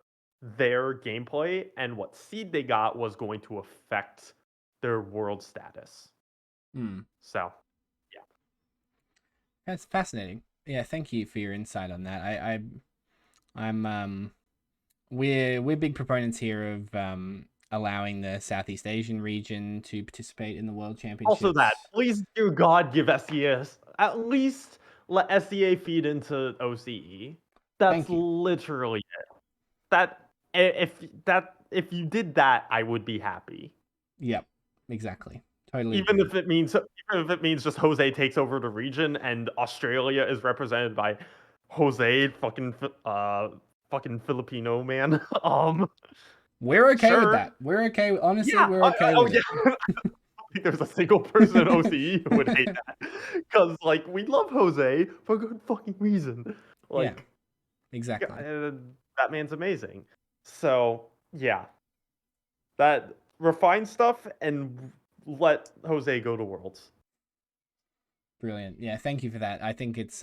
their gameplay and what seed they got was going to affect their world status. So, yeah. That's fascinating. Yeah, thank you for your insight on that. We're big proponents here of allowing the Southeast Asian region to participate in the World Championships. Also, that please do God give SES at least let SEA feed into OCE. That's literally it. If you did that, I would be happy. Yep, exactly. Totally. Even if it means just Jose takes over the region and Australia is represented by Jose, fucking Filipino man. We're okay sure. with that. We're okay. Honestly, we're okay with it. I don't think there's a single person in OCE who would hate that, because like we love Jose for good fucking reason. Like, yeah, exactly. That man's amazing. So yeah, that refine stuff and let Jose go to Worlds. Brilliant. Yeah, thank you for that. I think it's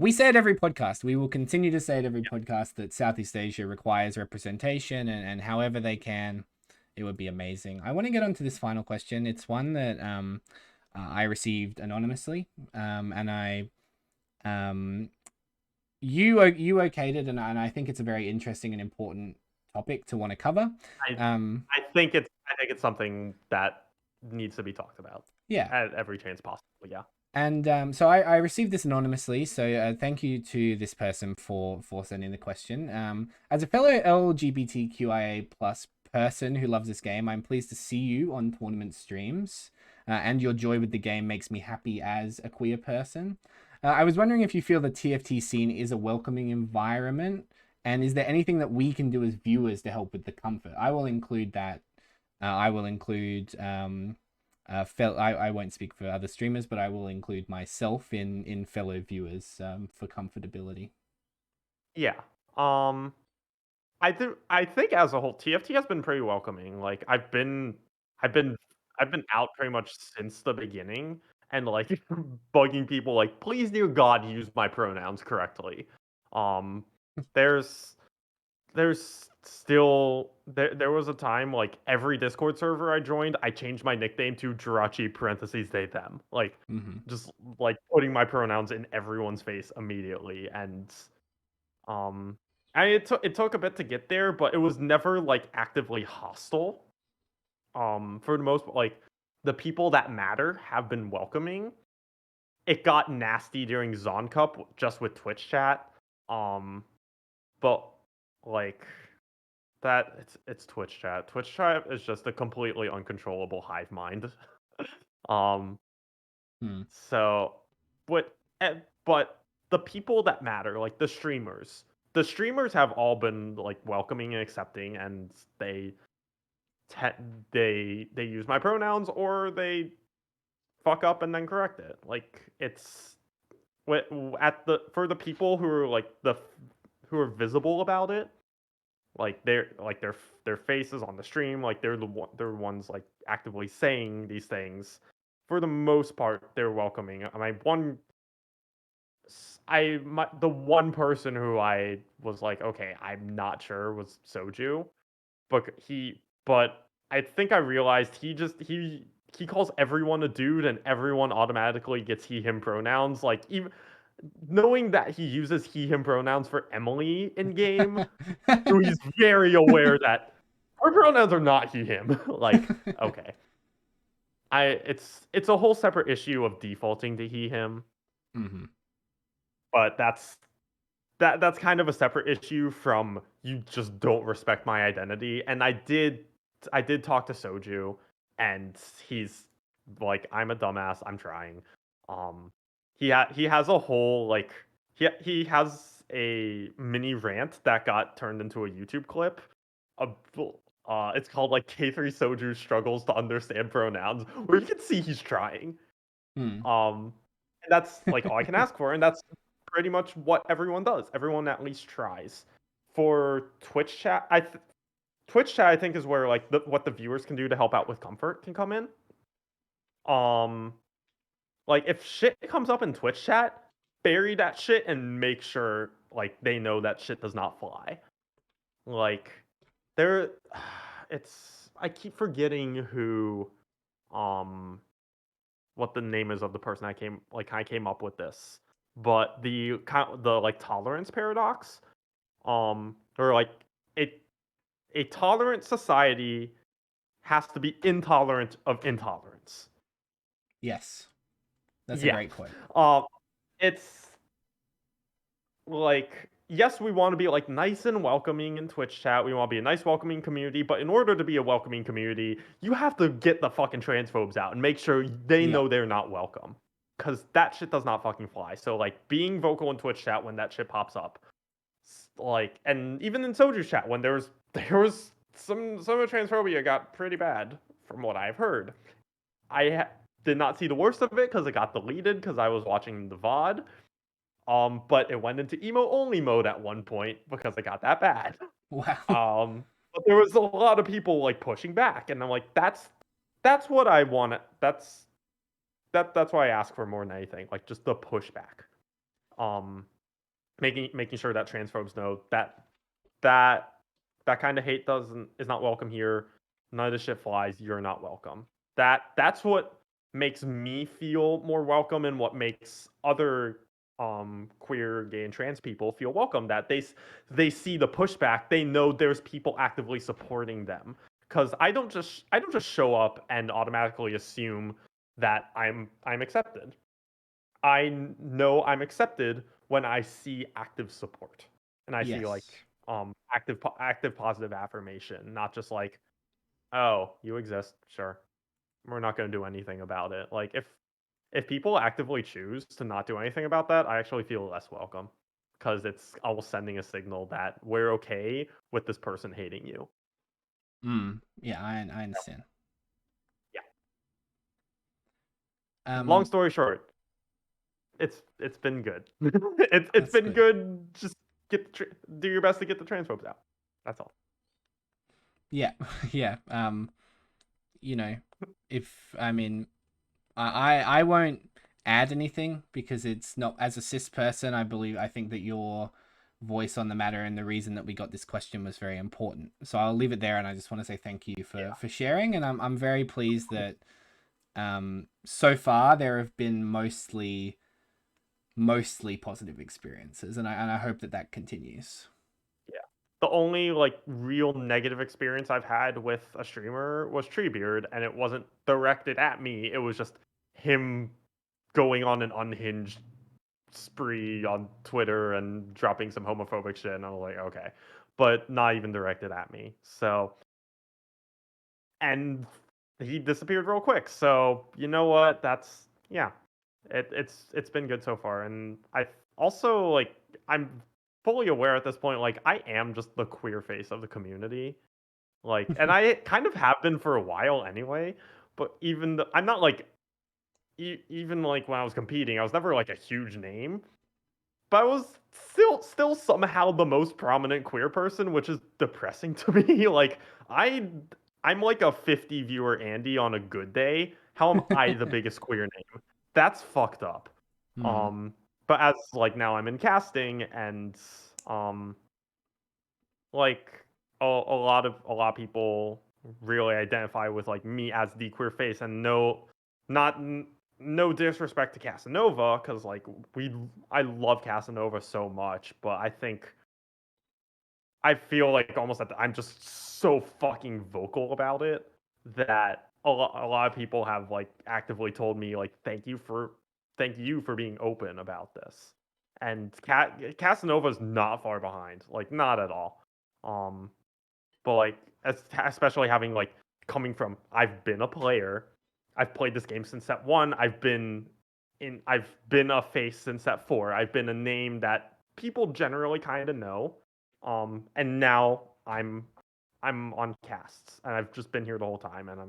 we say it every podcast. We will continue to say it every podcast that Southeast Asia requires representation, and however they can, it would be amazing. I want to get on to this final question. It's one that I received anonymously, and you okayed it, and I think it's a very interesting and important topic to want to cover. I think it's something that needs to be talked about. Yeah, at every chance possible. Yeah. And so I received this anonymously, so thank you to this person for sending the question. As a fellow LGBTQIA plus person who loves this game, I'm pleased to see you on tournament streams, and your joy with the game makes me happy as a queer person. I was wondering if you feel the TFT scene is a welcoming environment, and is there anything that we can do as viewers to help with the comfort? I will include that. I will include... I won't speak for other streamers, but I will include myself in fellow viewers for comfortability. Yeah. I think as a whole, TFT has been pretty welcoming. Like I've been out pretty much since the beginning, and like bugging people like, please dear God, use my pronouns correctly. There's still there was a time like every Discord server I joined, I changed my nickname to Jirachi parentheses they them. Like just like putting my pronouns in everyone's face immediately. And it took a bit to get there, but it was never like actively hostile. For the most part, like the people that matter have been welcoming. It got nasty during Zon Cup just with Twitch chat. But like it's Twitch chat. Twitch chat is just a completely uncontrollable hive mind. So but the people that matter, like the streamers, the streamers have all been like welcoming and accepting, and they use my pronouns or they fuck up and then correct it. Like it's for the people who are like who are visible about it, like their faces on the stream, like they're ones like actively saying these things. For the most part, they're welcoming. The one person who I was like, okay, I'm not sure, was Soju, but I think I realized he calls everyone a dude and everyone automatically gets he him pronouns. Like even knowing that he uses he him pronouns for Emily in game, so he's very aware that our pronouns are not he him. Like okay, it's a whole separate issue of defaulting to he him, Mm-hmm. but that's kind of a separate issue from you just don't respect my identity. And I did talk to Soju, and he's like, I'm a dumbass, I'm trying. He has a whole like he has a mini rant that got turned into a YouTube clip. Uh, it's called like K3 Soju struggles to understand pronouns, where you can see he's trying. Mm. And that's like all I can ask for, and that's pretty much what everyone does. Everyone at least tries. For Twitch chat, Twitch chat I think is where like what the viewers can do to help out with comfort can come in. Um, like if shit comes up in Twitch chat, bury that shit and make sure like they know that shit does not fly. Like there, it's I keep forgetting who, what the name is of the person I came up with this, but the like tolerance paradox, or like a a tolerant society has to be intolerant of intolerance. Yes, that's a Yeah. great quote. It's like, yes, we want to be like nice and welcoming in Twitch chat. We want to be a nice, welcoming community. But in order to be a welcoming community, you have to get the fucking transphobes out and make sure they know they're not welcome. Because that shit does not fucking fly. So, like, being vocal in Twitch chat when that shit pops up. Like, and even in Soju's chat, when there was some of the transphobia got pretty bad, from what I've heard. Did not see the worst of it because it got deleted because I was watching the VOD. But it went into emo only mode at one point because it got that bad. Wow. But there was a lot of people like pushing back, and I'm like, that's what I want. That's why I ask for more than anything, like just the pushback. Making sure that transphobes know that kind of hate is not welcome here. None of this shit flies. You're not welcome. That's what makes me feel more welcome, and what makes other queer, gay, and trans people feel welcome. That they see the pushback. They know there's people actively supporting them. Because I don't just show up and automatically assume that I'm accepted. I know I'm accepted when I see active support, and I see like active positive affirmation, not just like, oh, you exist, sure, we're not going to do anything about it. Like if people actively choose to not do anything about that, I actually feel less welcome, because it's almost sending a signal that we're okay with this person hating you. Yeah, I understand. Yeah. Long story short, it's been good. it's been good. Just do your best to get the transphobes out. That's all. Yeah, yeah. You know, I won't add anything because it's not, as a cis person, I think that your voice on the matter and the reason that we got this question was very important. So I'll leave it there, and I just want to say thank you for sharing, and I'm very pleased that so far there have been mostly positive experiences, and I hope that continues. Yeah. The only like real negative experience I've had with a streamer was Treebeard, and it wasn't directed at me. It was just him going on an unhinged spree on Twitter and dropping some homophobic shit, and I was like, okay. But not even directed at me. So, and he disappeared real quick. So, you know what? That's yeah. It's been good so far, and I also like fully aware at this point, like I am just the queer face of the community. Like, and I kind of have been for a while anyway. But I'm not like even like when I was competing, I was never like a huge name. But I was still somehow the most prominent queer person, which is depressing to me. Like I'm like a 50 viewer Andy on a good day. How am I the biggest queer name? That's fucked up. Hmm. But as like now I'm in casting and like a lot of people really identify with like me as the queer face, and not no disrespect to Casanova, because like I love Casanova so much, but I feel like almost that I'm just so fucking vocal about it that a lot of people have like actively told me like thank you for being open about this. And Casanova's not far behind, like not at all. Um, but like especially having like coming from I've been a player, I've played this game since set 1, I've been a face since set 4, I've been a name that people generally kind of know, and now I'm on casts and I've just been here the whole time, and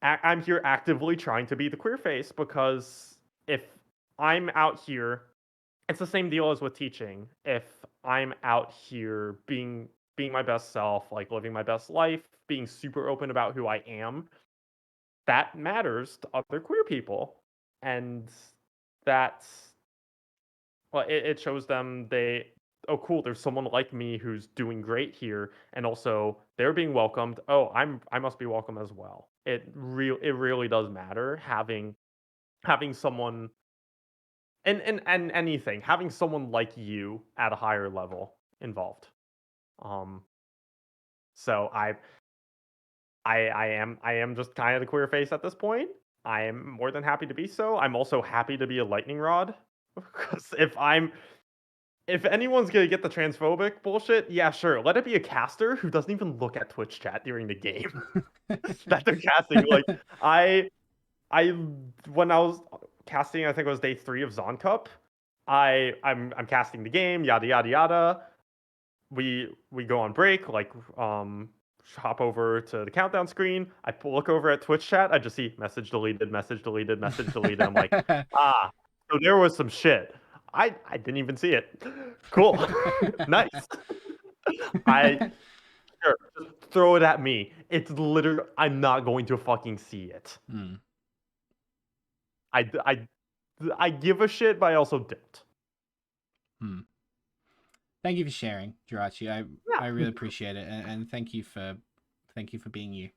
I'm here actively trying to be the queer face, because if I'm out here, it's the same deal as with teaching. If I'm out here being my best self, like living my best life, being super open about who I am, that matters to other queer people. And that's well, it shows them oh cool, there's someone like me who's doing great here, and also they're being welcomed. Oh, I must be welcome as well. It really does matter having someone and anything, having someone like you at a higher level involved. Um, so I am just kind of the queer face at this point. I am more than happy to be so. I'm also happy to be a lightning rod, because if anyone's gonna get the transphobic bullshit, yeah, sure, let it be a caster who doesn't even look at Twitch chat during the game that they're casting. Like I when I was casting, I think it was day 3 of Zon Cup. I'm casting the game, yada yada yada. We go on break, like hop over to the countdown screen. Look over at Twitch chat. I just see message deleted, message deleted, message deleted. I'm like, ah, so there was some shit. I didn't even see it. Cool, nice. I Sure, just throw it at me. It's literally I'm not going to fucking see it. Hmm. I I I give a shit, but I also don't. Hmm. Thank you for sharing, Jirachi. I Yeah, really appreciate it, and thank you for being you.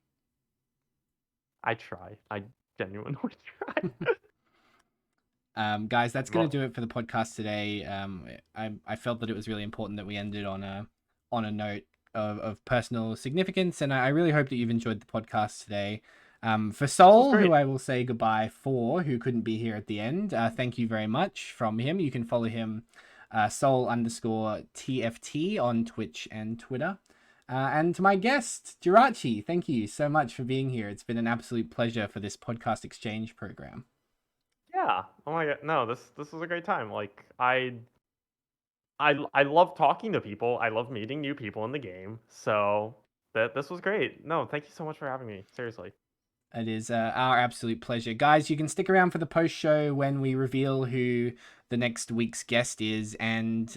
I try. I genuinely try. Guys, that's going Well, to do it for the podcast today. I felt that it was really important that we ended on a note of personal significance, and I really hope that you've enjoyed the podcast today. For Sol, who great. I will say goodbye for, who couldn't be here at the end, thank you very much from him. You can follow him, Sol_TFT on Twitch and Twitter. And to my guest, Jirachi, thank you so much for being here. It's been an absolute pleasure for this podcast exchange program. Yeah. Oh my god. No, this was a great time. Like I love talking to people. I love meeting new people in the game. So this was great. No, thank you so much for having me. Seriously. It is our absolute pleasure. Guys, you can stick around for the post show when we reveal who the next week's guest is. And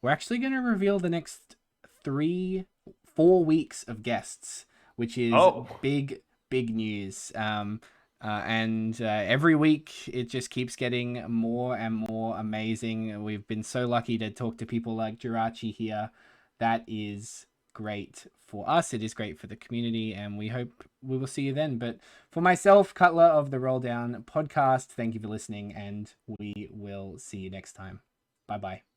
we're actually going to reveal the next 4 weeks of guests, which is Oh. big news. And every week it just keeps getting more and more amazing. We've been so lucky to talk to people like Jirachi here. That is great for us. It is great for the community, and we hope we will see you then. But for myself, Cutler of the Roll Down podcast, thank you for listening, and we will see you next time. Bye bye.